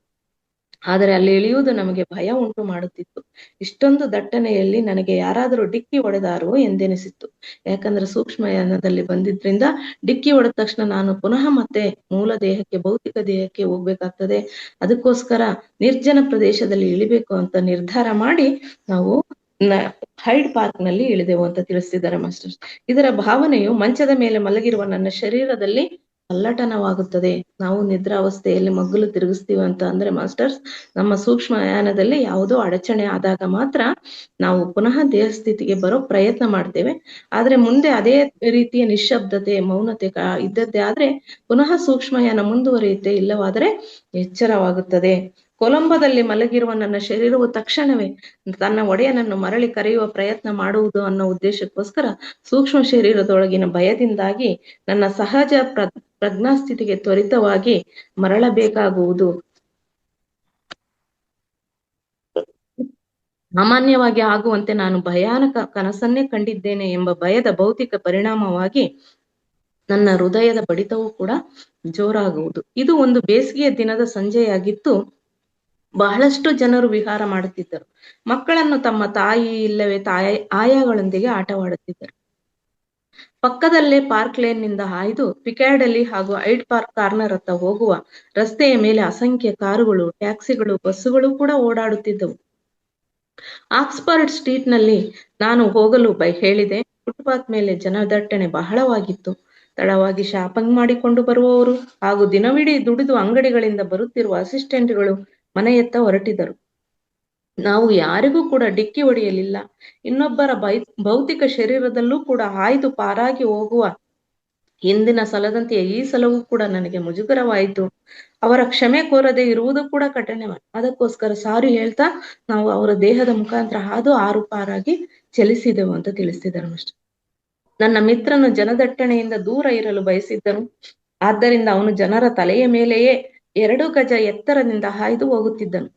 ಆದರೆ ಅಲ್ಲಿ ಇಳಿಯುವುದು ನಮಗೆ ಭಯ ಉಂಟು ಮಾಡುತ್ತಿತ್ತು. ಇಷ್ಟೊಂದು ದಟ್ಟಣೆಯಲ್ಲಿ ನನಗೆ ಯಾರಾದರೂ ಡಿಕ್ಕಿ ಹೊಡೆದಾರೋ ಎಂದೆನಿಸಿತ್ತು. ಯಾಕಂದ್ರೆ ಸೂಕ್ಷ್ಮಯಾನದಲ್ಲಿ ಬಂದಿದ್ರಿಂದ ಡಿಕ್ಕಿ ಹೊಡೆದ ತಕ್ಷಣ ನಾನು ಪುನಃ ಮತ್ತೆ ಮೂಲ ದೇಹಕ್ಕೆ, ಭೌತಿಕ ದೇಹಕ್ಕೆ ಹೋಗ್ಬೇಕಾಗ್ತದೆ. ಅದಕ್ಕೋಸ್ಕರ ನಿರ್ಜನ ಪ್ರದೇಶದಲ್ಲಿ ಇಳಿಬೇಕು ಅಂತ ನಿರ್ಧಾರ ಮಾಡಿ ನಾವು ಹೈಡ್ ಪಾರ್ಕ್ ನಲ್ಲಿ ಇಳಿದೆವು ಅಂತ ತಿಳಿಸ್ತಿದ್ದಾರೆ ಮಾಸ್ಟರ್ಸ್. ಇದರ ಭಾವನೆಯು ಮಂಚದ ಮೇಲೆ ಮಲಗಿರುವ ನನ್ನ ಶರೀರದಲ್ಲಿ ಪಲ್ಲಟನವಾಗುತ್ತದೆ. ನಾವು ನಿದ್ರಾವಸ್ಥೆಯಲ್ಲಿ ಮಗ್ಗುಲು ತಿರುಗಿಸ್ತೀವಿ ಅಂತ ಅಂದ್ರೆ ಮಾಸ್ಟರ್ಸ್, ನಮ್ಮ ಸೂಕ್ಷ್ಮಯಾನದಲ್ಲಿ ಯಾವುದೋ ಅಡಚಣೆ ಆದಾಗ ಮಾತ್ರ ನಾವು ಪುನಃ ದೇಹ ಸ್ಥಿತಿಗೆ ಬರೋ ಪ್ರಯತ್ನ ಮಾಡ್ತೇವೆ. ಆದ್ರೆ ಮುಂದೆ ಅದೇ ರೀತಿಯ ನಿಶ್ಶಬ್ದತೆ, ಮೌನತೆ ಇದ್ದದ್ದೇ ಆದ್ರೆ ಪುನಃ ಸೂಕ್ಷ್ಮಯಾನ ಮುಂದುವರಿಯುತ್ತೆ, ಇಲ್ಲವಾದರೆ ಎಚ್ಚರವಾಗುತ್ತದೆ. ಕೊಲಂಬೋದಲ್ಲಿ ಮಲಗಿರುವ ನನ್ನ ಶರೀರವು ತಕ್ಷಣವೇ ತನ್ನ ಒಡೆಯನನ್ನು ಮರಳಿ ಕರೆಯುವ ಪ್ರಯತ್ನ ಮಾಡುವುದು ಅನ್ನೋ ಉದ್ದೇಶಕ್ಕೋಸ್ಕರ ಸೂಕ್ಷ್ಮ ಶರೀರದೊಳಗಿನ ಭಯದಿಂದಾಗಿ ನನ್ನ ಸಹಜ ಪ್ರಜ್ಞಾಸ್ಥಿತಿಗೆ ತ್ವರಿತವಾಗಿ ಮರಳಬೇಕಾಗುವುದು. ಸಾಮಾನ್ಯವಾಗಿ ಆಗುವಂತೆ ನಾನು ಭಯಾನಕ ಕನಸನ್ನೇ ಕಂಡಿದ್ದೇನೆ ಎಂಬ ಭಯದ ಭೌತಿಕ ಪರಿಣಾಮವಾಗಿ ನನ್ನ ಹೃದಯದ ಬಡಿತವೂ ಕೂಡ ಜೋರಾಗುವುದು. ಇದು ಒಂದು ಬೇಸಿಗೆಯ ದಿನದ ಸಂಜೆಯಾಗಿತ್ತು. ಬಹಳಷ್ಟು ಜನರು ವಿಹಾರ ಮಾಡುತ್ತಿದ್ದರು. ಮಕ್ಕಳನ್ನು ತಮ್ಮ ತಾಯಿ ಇಲ್ಲವೇ ಆಯಾಗಳೊಂದಿಗೆ ಆಟವಾಡುತ್ತಿದ್ದರು. ಪಕ್ಕದಲ್ಲೇ ಪಾರ್ಕ್ ಲೇನ್ ನಿಂದ ಹಾಯ್ದು ಪಿಕ್ಯಾಡಲಿ ಹಾಗೂ ಹೈಡ್ ಪಾರ್ಕ್ ಕಾರ್ನರ್ ಹತ್ತ ಹೋಗುವ ರಸ್ತೆಯ ಮೇಲೆ ಅಸಂಖ್ಯ ಕಾರುಗಳು, ಟ್ಯಾಕ್ಸಿಗಳು, ಬಸ್ಸುಗಳು ಕೂಡ ಓಡಾಡುತ್ತಿದ್ದವು. ಆಕ್ಸ್ಫರ್ಡ್ ಸ್ಟ್ರೀಟ್ ನಲ್ಲಿ ನಾನು ಹೋಗಲು ಹೇಳಿದೆ. ಫುಟ್ಪಾತ್ ಮೇಲೆ ಜನದಟ್ಟಣೆ ಬಹಳವಾಗಿತ್ತು. ತಡವಾಗಿ ಶಾಪಿಂಗ್ ಮಾಡಿಕೊಂಡು ಬರುವವರು ಹಾಗೂ ದಿನವಿಡೀ ದುಡಿದು ಅಂಗಡಿಗಳಿಂದ ಬರುತ್ತಿರುವ ಅಸಿಸ್ಟೆಂಟ್ಗಳು ಮನೆಯತ್ತ ಹೊರಟಿದ್ದರು. ನಾವು ಯಾರಿಗೂ ಕೂಡ ಡಿಕ್ಕಿ ಹೊಡೆಯಲಿಲ್ಲ. ಇನ್ನೊಬ್ಬರ ಭೌತಿಕ ಶರೀರದಲ್ಲೂ ಕೂಡ ಹಾಯ್ದು ಪಾರಾಗಿ ಹೋಗುವ ಹಿಂದಿನ ಸಲದಂತೆಯೇ ಈ ಸಲವೂ ಕೂಡ ನನಗೆ ಮುಜುಗರವಾಯಿತು. ಅವರ ಕ್ಷಮೆ ಕೋರದೆ ಇರುವುದು ಕೂಡ ಕಠಿಣವೇ. ಅದಕ್ಕೋಸ್ಕರ ಸಾರಿ ಹೇಳ್ತಾ ನಾವು ಅವರ ದೇಹದ ಮುಖಾಂತರ ಹಾದು ಆರುಪಾರಾಗಿ ಚಲಿಸಿದೆವು ಅಂತ ತಿಳಿಸಿದರು ಅಷ್ಟೆ. ನನ್ನ ಮಿತ್ರನು ಜನದಟ್ಟಣೆಯಿಂದ ದೂರ ಇರಲು ಬಯಸಿದ್ದನು. ಆದ್ದರಿಂದ ಅವನು ಜನರ ತಲೆಯ ಮೇಲೆಯೇ 2 ಗಜ ಎತ್ತರದಿಂದ ಹಾಯ್ದು ಹೋಗುತ್ತಿದ್ದನು.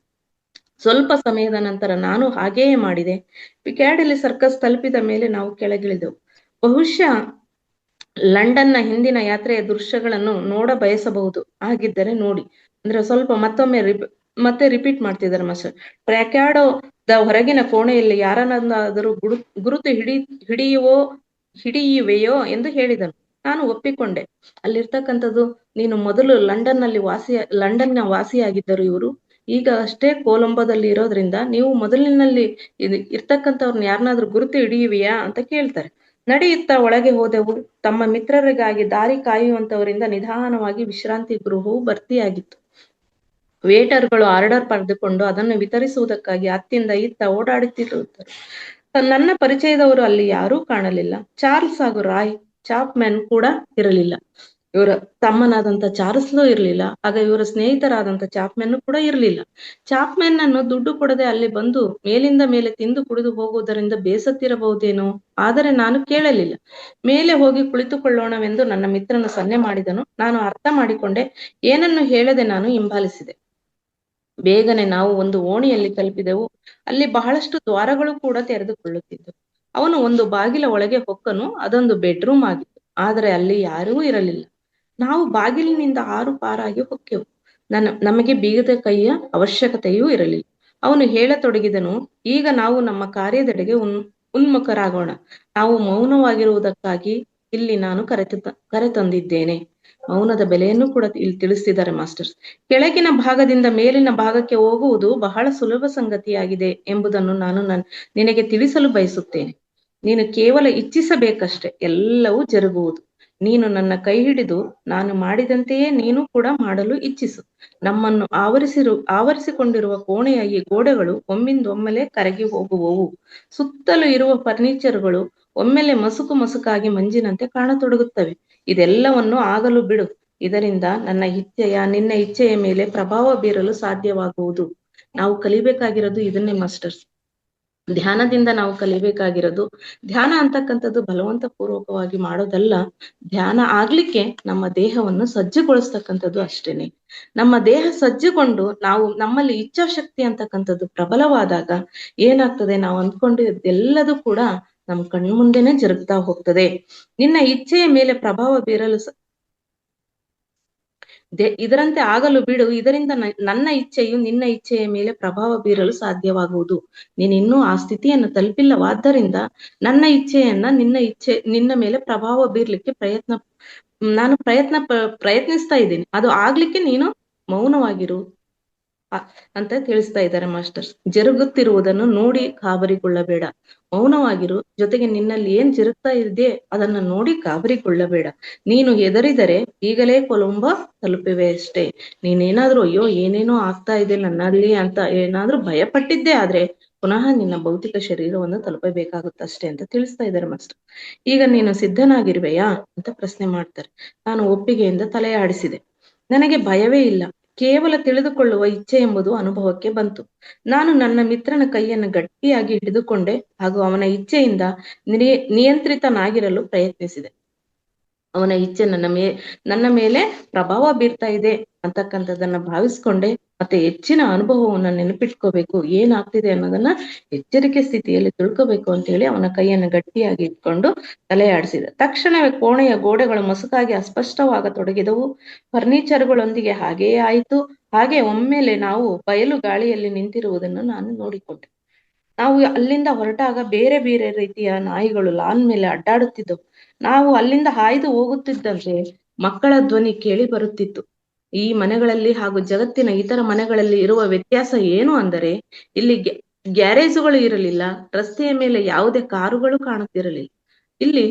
ಸ್ವಲ್ಪ ಸಮಯದ ನಂತರ ನಾನು ಹಾಗೆಯೇ ಮಾಡಿದೆ. ಪಿಕ್ಯಾಡಲಿ ಸರ್ಕಸ್ ತಲುಪಿದ ಮೇಲೆ ನಾವು ಕೆಳಗಿಳಿದೆವು. ಬಹುಶಃ ಲಂಡನ್ನ ಹಿಂದಿನ ಯಾತ್ರೆಯ ದೃಶ್ಯಗಳನ್ನು ನೋಡ ಬಯಸಬಹುದು, ಹಾಗಿದ್ದರೆ ನೋಡಿ. ಅಂದ್ರೆ ಸ್ವಲ್ಪ ಮತ್ತೊಮ್ಮೆ ಮತ್ತೆ ರಿಪೀಟ್ ಮಾಡ್ತಿದ್ದಾರೆ ಮಾಸ್ಟರ್. ಪ್ರ್ಯಾಕ್ಯಾಡೋದ ಹೊರಗಿನ ಕೋಣೆಯಲ್ಲಿ ಯಾರನ್ನಾದರೂ ಗುರುತು ಹಿಡಿಯುವೋ ಹಿಡಿಯುವೆಯೋ ಎಂದು ಹೇಳಿದನು. ನಾನು ಒಪ್ಪಿಕೊಂಡೆ. ಅಲ್ಲಿರ್ತಕ್ಕಂಥದ್ದು, ನೀನು ಮೊದಲು ಲಂಡನ್ನ ವಾಸಿಯಾಗಿದ್ದರು ಇವರು, ಈಗ ಅಷ್ಟೇ ಕೊಲಂಬೋದಲ್ಲಿ ಇರೋದ್ರಿಂದ ನೀವು ಮೊದಲಿನಲ್ಲಿ ಇರ್ತಕ್ಕಂಥವ್ರನ್ನ ಯಾರನ್ನಾದ್ರೂ ಗುರುತು ಹಿಡಿಯುವಿಯಾ ಅಂತ ಕೇಳ್ತಾರೆ. ನಡೆಯುತ್ತಾ ಒಳಗೆ ಹೋದೆವು. ತಮ್ಮ ಮಿತ್ರರಿಗಾಗಿ ದಾರಿ ಕಾಯುವಂತವರಿಂದ ನಿಧಾನವಾಗಿ ವಿಶ್ರಾಂತಿ ಗೃಹವು ಭರ್ತಿಯಾಗಿತ್ತು. ವೇಟರ್ಗಳು ಆರ್ಡರ್ ಪಡೆದುಕೊಂಡು ಅದನ್ನು ವಿತರಿಸುವುದಕ್ಕಾಗಿ ಅತ್ತಿಂದ ಇತ್ತ ಓಡಾಡುತ್ತಿರುತ್ತಾರೆ. ನನ್ನ ಪರಿಚಯದವರು ಅಲ್ಲಿ ಯಾರೂ ಕಾಣಲಿಲ್ಲ. ಚಾರ್ಲ್ಸ್ ಹಾಗೂ ರಾಯ್ ಚಾಪ್ಮೆನ್ ಕೂಡ ಇರಲಿಲ್ಲ. ಇವರ ತಮ್ಮನಾದಂತ ಚಾರ್ಲ್ಸ್ನೂ ಇರಲಿಲ್ಲ. ಆಗ ಇವರ ಸ್ನೇಹಿತರಾದಂತ ಚಾಪ್ಮೆನ್ ಕೂಡ ಇರಲಿಲ್ಲ. ಚಾಪ್ಮೆನ್ ಅನ್ನು ದುಡ್ಡು ಕೊಡದೆ ಅಲ್ಲಿ ಬಂದು ಮೇಲಿಂದ ಮೇಲೆ ತಿಂದು ಕುಡಿದು ಹೋಗುವುದರಿಂದ ಬೇಸತ್ತಿರಬಹುದೇನೋ, ಆದರೆ ನಾನು ಕೇಳಲಿಲ್ಲ. ಮೇಲೆ ಹೋಗಿ ಕುಳಿತುಕೊಳ್ಳೋಣವೆಂದು ನನ್ನ ಮಿತ್ರನು ಸನ್ನೆ ಮಾಡಿದನು. ನಾನು ಅರ್ಥ ಮಾಡಿಕೊಂಡೆ. ಏನನ್ನು ಹೇಳದೆ ನಾನು ಹಿಂಬಾಲಿಸಿದೆ. ಬೇಗನೆ ನಾವು ಒಂದು ಓಣಿಯಲ್ಲಿ ತಲುಪಿದೆವು. ಅಲ್ಲಿ ಬಹಳಷ್ಟು ದ್ವಾರಗಳು ಕೂಡ ತೆರೆದುಕೊಳ್ಳುತ್ತಿದ್ದವು. ಅವನು ಒಂದು ಬಾಗಿಲ ಒಳಗೆ ಹೊಕ್ಕನು. ಅದೊಂದು ಬೆಡ್ರೂಮ್ ಆಗಿತ್ತು, ಆದರೆ ಅಲ್ಲಿ ಯಾರೂ ಇರಲಿಲ್ಲ. ನಾವು ಬಾಗಿಲಿನಿಂದ ಆರು ಪಾರಾಗಿ ಹೊಕ್ಕೆವು. ನಮಗೆ ಬೀಗದ ಕೈಯ ಅವಶ್ಯಕತೆಯೂ ಇರಲಿಲ್ಲ. ಅವನು ಹೇಳತೊಡಗಿದನು, ಈಗ ನಾವು ನಮ್ಮ ಕಾರ್ಯದೆಡೆಗೆ ಉನ್ಮುಖರಾಗೋಣ. ನಾವು ಮೌನವಾಗಿರುವುದಕ್ಕಾಗಿ ಇಲ್ಲಿ ನಾನು ಕರೆತಂದಿದ್ದೇನೆ. ಮೌನದ ಬೆಲೆಯನ್ನು ಕೂಡ ಇಲ್ಲಿ ತಿಳಿಸ್ತಿದ್ದಾರೆ ಮಾಸ್ಟರ್ಸ್. ಕೆಳಗಿನ ಭಾಗದಿಂದ ಮೇಲಿನ ಭಾಗಕ್ಕೆ ಹೋಗುವುದು ಬಹಳ ಸುಲಭ ಸಂಗತಿಯಾಗಿದೆ ಎಂಬುದನ್ನು ನಾನು ನಿನಗೆ ತಿಳಿಸಲು ಬಯಸುತ್ತೇನೆ. ನೀನು ಕೇವಲ ಇಚ್ಛಿಸಬೇಕಷ್ಟೆ, ಎಲ್ಲವೂ ಜರುಗುವುದು. ನೀನು ನನ್ನ ಕೈ ಹಿಡಿದು ನಾನು ಮಾಡಿದಂತೆಯೇ ನೀನು ಕೂಡ ಮಾಡಲು ಇಚ್ಛಿಸು. ನಮ್ಮನ್ನು ಆವರಿಸಿಕೊಂಡಿರುವ ಕೋಣೆಯ ಈ ಗೋಡೆಗಳು ಒಮ್ಮಿಂದೊಮ್ಮೆಲೆ ಕರಗಿ ಹೋಗುವವು. ಸುತ್ತಲೂ ಇರುವ ಫರ್ನಿಚರ್ಗಳು ಒಮ್ಮೆಲೆ ಮಸುಕಾಗಿ ಮಂಜಿನಂತೆ ಕಾಣತೊಡಗುತ್ತವೆ. ಇದೆಲ್ಲವನ್ನು ಆಗಲು ಬಿಡು. ಇದರಿಂದ ನಿನ್ನ ಇಚ್ಛೆಯ ಮೇಲೆ ಪ್ರಭಾವ ಬೀರಲು ಸಾಧ್ಯವಾಗುವುದು. ನಾವು ಕಲಿಬೇಕಾಗಿರೋದು ಇದನ್ನೇ ಮಾಸ್ಟರ್ಸ್. ಧ್ಯಾನದಿಂದ ನಾವು ಕಲಿಬೇಕಾಗಿರೋದು, ಧ್ಯಾನ ಅಂತಕ್ಕಂಥದ್ದು ಬಲವಂತ ಪೂರ್ವಕವಾಗಿ ಮಾಡೋದಲ್ಲ. ಧ್ಯಾನ ಆಗ್ಲಿಕ್ಕೆ ನಮ್ಮ ದೇಹವನ್ನು ಸಜ್ಜುಗೊಳಿಸ್ತಕ್ಕಂಥದ್ದು ಅಷ್ಟೇನೆ. ನಮ್ಮ ದೇಹ ಸಜ್ಜುಗೊಂಡು ನಮ್ಮಲ್ಲಿ ಇಚ್ಛಾಶಕ್ತಿ ಅಂತಕ್ಕಂಥದ್ದು ಪ್ರಬಲವಾದಾಗ ಏನಾಗ್ತದೆ, ನಾವು ಅಂದ್ಕೊಂಡಿದ್ದೆಲ್ಲದೂ ಕೂಡ ನಮ್ಮ ಕಣ್ಮುಂದೆನೆ ಜರುಗ್ತಾ ಹೋಗ್ತದೆ. ನಿನ್ನ ಇಚ್ಛೆಯ ಮೇಲೆ ಪ್ರಭಾವ ಬೀರಲು ಇದರಂತೆ ಆಗಲು ಬಿಡು. ಇದರಿಂದ ನನ್ನ ಇಚ್ಛೆಯು ನಿನ್ನ ಇಚ್ಛೆಯ ಮೇಲೆ ಪ್ರಭಾವ ಬೀರಲು ಸಾಧ್ಯವಾಗುವುದು. ನೀನಿನ್ನೂ ಆ ಸ್ಥಿತಿಯನ್ನು ತಲುಪಿಲ್ಲವಾದ್ದರಿಂದ ನನ್ನ ಇಚ್ಛೆಯನ್ನ ನಿನ್ನ ಮೇಲೆ ಪ್ರಭಾವ ಬೀರ್ಲಿಕ್ಕೆ ನಾನು ಪ್ರಯತ್ನಿಸ್ತಾ ಇದ್ದೀನಿ. ಅದು ಆಗ್ಲಿಕ್ಕೆ ನೀನು ಮೌನವಾಗಿರು ಅಂತ ತಿಳಿಸ್ತಾ ಇದ್ದಾರೆ ಮಾಸ್ಟರ್ಸ್. ಜರುಗುತ್ತಿರುವುದನ್ನು ನೋಡಿ ಗಾಬರಿಗೊಳ್ಳಬೇಡ, ಮೌನವಾಗಿರು. ಜೊತೆಗೆ ನಿನ್ನಲ್ಲಿ ಏನ್ ಜರುಗ್ತಾ ಇದೆ ಅದನ್ನ ನೋಡಿ ಗಾಬರಿಗೊಳ್ಳಬೇಡ. ನೀನು ಹೆದರಿದರೆ ಈಗಲೇ ಕೊಲಂಬೋ ತಲುಪಿವೆ ಅಷ್ಟೇ. ನೀನೇನಾದ್ರೂ ಅಯ್ಯೋ ಏನೇನೋ ಆಗ್ತಾ ಇದೆ ನನ್ನಲ್ಲಿ ಅಂತ ಏನಾದ್ರೂ ಭಯಪಟ್ಟಿದ್ದೆ ಆದ್ರೆ ಪುನಃ ನಿನ್ನ ಭೌತಿಕ ಶರೀರವನ್ನು ತಲುಪಬೇಕಾಗುತ್ತಷ್ಟೇ ಅಂತ ತಿಳಿಸ್ತಾ ಇದ್ದಾರೆ ಮಾಸ್ಟರ್. ಈಗ ನೀನು ಸಿದ್ಧನಾಗಿರುವೆಯಾ ಅಂತ ಪ್ರಶ್ನೆ ಮಾಡ್ತಾರೆ. ನಾನು ಒಪ್ಪಿಗೆಯಿಂದ ತಲೆ ಆಡಿಸಿದೆ. ನನಗೆ ಭಯವೇ ಇಲ್ಲ, ಕೇವಲ ತಿಳಿದುಕೊಳ್ಳುವ ಇಚ್ಛೆ ಎಂಬುದು ಅನುಭವಕ್ಕೆ ಬಂತು. ನಾನು ನನ್ನ ಮಿತ್ರನ ಕೈಯನ್ನು ಗಟ್ಟಿಯಾಗಿ ಹಿಡಿದುಕೊಂಡೆ ಹಾಗೂ ಅವನ ಇಚ್ಛೆಯಿಂದ ನಿಯಂತ್ರಿತನಾಗಿರಲು ಪ್ರಯತ್ನಿಸಿದೆ. ಅವನ ಇಚ್ಛೆ ನನ್ನ ಮೇಲೆ ಪ್ರಭಾವ ಬೀರ್ತಾ ಇದೆ ಅಂತಕ್ಕಂಥದ್ದನ್ನ ಭಾವಿಸ್ಕೊಂಡೆ. ಮತ್ತೆ ಹೆಚ್ಚಿನ ಅನುಭವವನ್ನ ನೆನಪಿಟ್ಕೋಬೇಕು, ಏನಾಗ್ತಿದೆ ಅನ್ನೋದನ್ನ ಎಚ್ಚರಿಕೆ ಸ್ಥಿತಿಯಲ್ಲಿ ತಿಳ್ಕೋಬೇಕು ಅಂತ ಹೇಳಿ ಅವನ ಕೈಯನ್ನು ಗಟ್ಟಿಯಾಗಿ ಇಟ್ಕೊಂಡು ತಲೆ ಆಡಿಸಿದ. ತಕ್ಷಣವೇ ಕೋಣೆಯ ಗೋಡೆಗಳು ಮಸುಕಾಗಿ ಅಸ್ಪಷ್ಟವಾಗತೊಡಗಿದವು. ಫರ್ನಿಚರ್ಗಳೊಂದಿಗೆ ಹಾಗೆಯೇ ಆಯಿತು. ಹಾಗೆ ಒಮ್ಮೆಲೆ ನಾವು ಬಯಲು ಗಾಳಿಯಲ್ಲಿ ನಿಂತಿರುವುದನ್ನು ನಾನು ನೋಡಿಕೊಂಡೆ. ನಾವು ಅಲ್ಲಿಂದ ಹೊರಟಾಗ ಬೇರೆ ಬೇರೆ ರೀತಿಯ ನಾಯಿಗಳು ಲಾನ್ ಮೇಲೆ ಅಡ್ಡಾಡುತ್ತಿದ್ದವು. ನಾವು ಅಲ್ಲಿಂದ ಹಾಯ್ದು ಹೋಗುತ್ತಿದ್ದಂತೆ ಮಕ್ಕಳ ಧ್ವನಿ ಕೇಳಿ ಬರುತ್ತಿತ್ತು. ಈ ಮನೆಗಳಲ್ಲಿ ಹಾಗೂ ಜಗತ್ತಿನ ಇತರ ಮನೆಗಳಲ್ಲಿ ಇರುವ ವ್ಯತ್ಯಾಸ ಏನು ಅಂದರೆ, ಇಲ್ಲಿ ಗ್ಯಾರೇಜುಗಳು ಇರಲಿಲ್ಲ. ರಸ್ತೆಯ ಮೇಲೆ ಯಾವುದೇ ಕಾರುಗಳು ಕಾಣುತ್ತಿರಲಿಲ್ಲ. ಇಲ್ಲಿ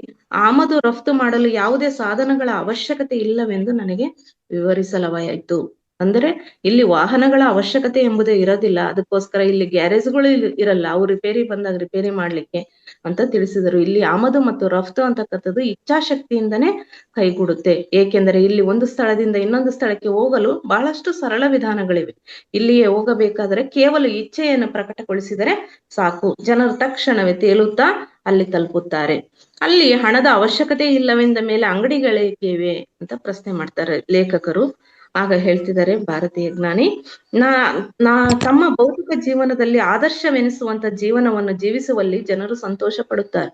ಆಮದು ರಫ್ತು ಮಾಡಲು ಯಾವುದೇ ಸಾಧನಗಳ ಅವಶ್ಯಕತೆ ಇಲ್ಲವೆಂದು ನನಗೆ ವಿವರಿಸಲಾಯಿತು. ಅಂದರೆ ಇಲ್ಲಿ ವಾಹನಗಳ ಅವಶ್ಯಕತೆ ಎಂಬುದೇ ಇರೋದಿಲ್ಲ. ಅದಕ್ಕೋಸ್ಕರ ಇಲ್ಲಿ ಗ್ಯಾರೇಜ್ಗಳು ಇರಲ್ಲ, ಅವು ರಿಪೇರಿ ಬಂದಾಗ ರಿಪೇರಿ ಮಾಡ್ಲಿಕ್ಕೆ ಅಂತ ತಿಳಿಸಿದರು. ಇಲ್ಲಿ ಆಮದು ಮತ್ತು ರಫ್ತು ಅಂತಕ್ಕಂಥದ್ದು ಇಚ್ಛಾಶಕ್ತಿಯಿಂದನೇ ಕೈಗೂಡುತ್ತೆ. ಏಕೆಂದರೆ ಇಲ್ಲಿ ಒಂದು ಸ್ಥಳದಿಂದ ಇನ್ನೊಂದು ಸ್ಥಳಕ್ಕೆ ಹೋಗಲು ಬಹಳಷ್ಟು ಸರಳ ವಿಧಾನಗಳಿವೆ. ಇಲ್ಲಿಯೇ ಹೋಗಬೇಕಾದರೆ ಕೇವಲ ಇಚ್ಛೆಯನ್ನು ಪ್ರಕಟಗೊಳಿಸಿದರೆ ಸಾಕು, ಜನರು ತಕ್ಷಣವೇ ತೇಲುತ್ತಾ ಅಲ್ಲಿ ತಲುಪುತ್ತಾರೆ. ಅಲ್ಲಿ ಹಣದ ಅವಶ್ಯಕತೆ ಇಲ್ಲವೆಂದ ಮೇಲೆ ಅಂಗಡಿಗಳೇಕಿವೆ ಅಂತ ಪ್ರಶ್ನೆ ಮಾಡ್ತಾರೆ ಲೇಖಕರು. ಆಗ ಹೇಳ್ತಿದ್ದಾರೆ ಭಾರತೀಯ ಜ್ಞಾನಿ, ನಾ ನಾ ತಮ್ಮ ಭೌತಿಕ ಜೀವನದಲ್ಲಿ ಆದರ್ಶವೆನಿಸುವಂತ ಜೀವನವನ್ನು ಜೀವಿಸುವಲ್ಲಿ ಜನರು ಸಂತೋಷ ಪಡುತ್ತಾರೆ.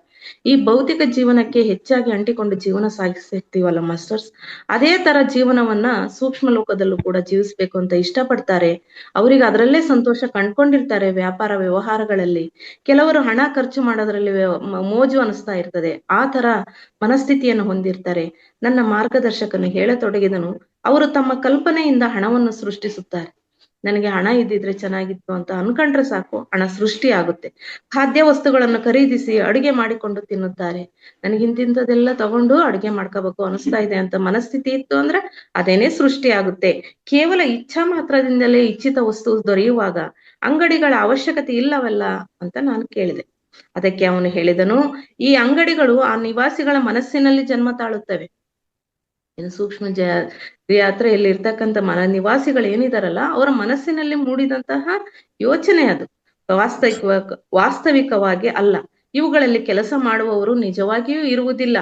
ಈ ಭೌತಿಕ ಜೀವನಕ್ಕೆ ಹೆಚ್ಚಾಗಿ ಅಂಟಿಕೊಂಡು ಜೀವನ ಸಾಗಿಸ್ತಿರ್ತೀವಲ್ಲ ಮಾಸ್ಟರ್ಸ್, ಅದೇ ತರ ಜೀವನವನ್ನ ಸೂಕ್ಷ್ಮ ಲೋಕದಲ್ಲೂ ಕೂಡ ಜೀವಿಸ್ಬೇಕು ಅಂತ ಇಷ್ಟಪಡ್ತಾರೆ. ಅವ್ರಿಗೆ ಅದರಲ್ಲೇ ಸಂತೋಷ ಕಂಡ್ಕೊಂಡಿರ್ತಾರೆ. ವ್ಯಾಪಾರ ವ್ಯವಹಾರಗಳಲ್ಲಿ ಕೆಲವರು ಹಣ ಖರ್ಚು ಮಾಡೋದ್ರಲ್ಲಿ ಮೋಜು ಅನಿಸ್ತಾ ಇರ್ತದೆ. ಆ ತರ ಮನಸ್ಥಿತಿಯನ್ನು ಹೊಂದಿರ್ತಾರೆ. ನನ್ನ ಮಾರ್ಗದರ್ಶಕನು ಹೇಳತೊಡಗಿದನು, ಅವರು ತಮ್ಮ ಕಲ್ಪನೆಯಿಂದ ಹಣವನ್ನು ಸೃಷ್ಟಿಸುತ್ತಾರೆ. ನನಗೆ ಹಣ ಇದ್ದಿದ್ರೆ ಚೆನ್ನಾಗಿತ್ತು ಅಂತ ಅನ್ಕೊಂಡ್ರೆ ಸಾಕು, ಹಣ ಸೃಷ್ಟಿ ಆಗುತ್ತೆ. ಖಾದ್ಯ ವಸ್ತುಗಳನ್ನು ಖರೀದಿಸಿ ಅಡುಗೆ ಮಾಡಿಕೊಂಡು ತಿನ್ನುತ್ತಾರೆ. ನನಗಿಂತಿಂತದೆಲ್ಲ ತಗೊಂಡು ಅಡುಗೆ ಮಾಡ್ಕೋಬೇಕು ಅನಿಸ್ತಾ ಇದೆ ಅಂತ ಮನಸ್ಥಿತಿ ಇತ್ತು ಅಂದ್ರೆ ಅದೇನೇ ಸೃಷ್ಟಿ ಆಗುತ್ತೆ. ಕೇವಲ ಇಚ್ಛಾ ಮಾತ್ರದಿಂದಲೇ ಇಚ್ಛಿತ ವಸ್ತು ದೊರೆಯುವಾಗ ಅಂಗಡಿಗಳ ಅವಶ್ಯಕತೆ ಇಲ್ಲವಲ್ಲ ಅಂತ ನಾನು ಕೇಳಿದೆ. ಅದಕ್ಕೆ ಅವನು ಹೇಳಿದನು, ಈ ಅಂಗಡಿಗಳು ಆ ನಿವಾಸಿಗಳ ಮನಸ್ಸಿನಲ್ಲಿ ಜನ್ಮ ತಾಳುತ್ತವೆ. ಇನ್ನು ಸೂಕ್ಷ್ಮ ಯಾತ್ರೆಯಲ್ಲಿ ಇರ್ತಕ್ಕಂಥ ನಿವಾಸಿಗಳು ಏನಿದಾರಲ್ಲ, ಅವರ ಮನಸ್ಸಿನಲ್ಲಿ ಮೂಡಿದಂತಹ ಯೋಚನೆ ಅದು ವಾಸ್ತವಿಕವಾಗಿ ಅಲ್ಲ. ಇವುಗಳಲ್ಲಿ ಕೆಲಸ ಮಾಡುವವರು ನಿಜವಾಗಿಯೂ ಇರುವುದಿಲ್ಲ.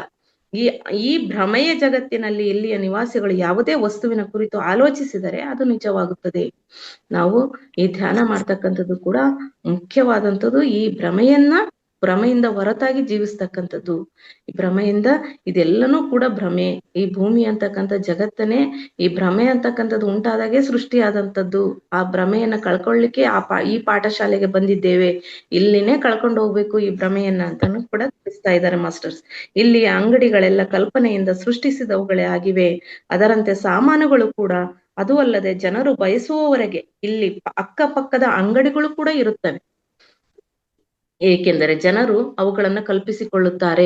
ಈ ಈ ಭ್ರಮೆಯ ಜಗತ್ತಿನಲ್ಲಿ ಇಲ್ಲಿಯ ನಿವಾಸಿಗಳು ಯಾವುದೇ ವಸ್ತುವಿನ ಕುರಿತು ಆಲೋಚಿಸಿದರೆ ಅದು ನಿಜವಾಗುತ್ತದೆ. ನಾವು ಈ ಧ್ಯಾನ ಮಾಡ್ತಕ್ಕಂಥದ್ದು ಕೂಡ ಮುಖ್ಯವಾದಂಥದ್ದು ಈ ಭ್ರಮೆಯಿಂದ ಹೊರತಾಗಿ ಜೀವಿಸ್ತಕ್ಕಂಥದ್ದು. ಈ ಭ್ರಮೆಯಿಂದ ಇದೆಲ್ಲನೂ ಕೂಡ ಭ್ರಮೆ. ಈ ಭೂಮಿ ಅಂತಕ್ಕಂಥ ಜಗತ್ತನೇ ಈ ಭ್ರಮೆ ಅಂತಕ್ಕಂಥದ್ದು ಉಂಟಾದಾಗೆ ಸೃಷ್ಟಿಯಾದಂಥದ್ದು. ಆ ಭ್ರಮೆಯನ್ನ ಕಳ್ಕೊಳ್ಳಿಕ್ಕೆ ಈ ಪಾಠಶಾಲೆಗೆ ಬಂದಿದ್ದೇವೆ. ಇಲ್ಲಿನೇ ಕಳ್ಕೊಂಡು ಹೋಗ್ಬೇಕು ಈ ಭ್ರಮೆಯನ್ನ ಅಂತಾನು ಕೂಡ ತಿಳಿಸ್ತಾ ಇದ್ದಾರೆ ಮಾಸ್ಟರ್ಸ್. ಇಲ್ಲಿಯ ಅಂಗಡಿಗಳೆಲ್ಲ ಕಲ್ಪನೆಯಿಂದ ಸೃಷ್ಟಿಸಿದವುಗಳೇ ಆಗಿವೆ. ಅದರಂತೆ ಸಾಮಾನುಗಳು ಕೂಡ. ಅದು ಅಲ್ಲದೆ ಜನರು ಬಯಸುವವರೆಗೆ ಇಲ್ಲಿ ಅಕ್ಕಪಕ್ಕದ ಅಂಗಡಿಗಳು ಕೂಡ ಇರುತ್ತವೆ. ಏಕೆಂದರೆ ಜನರು ಅವುಗಳನ್ನ ಕಲ್ಪಿಸಿಕೊಳ್ಳುತ್ತಾರೆ.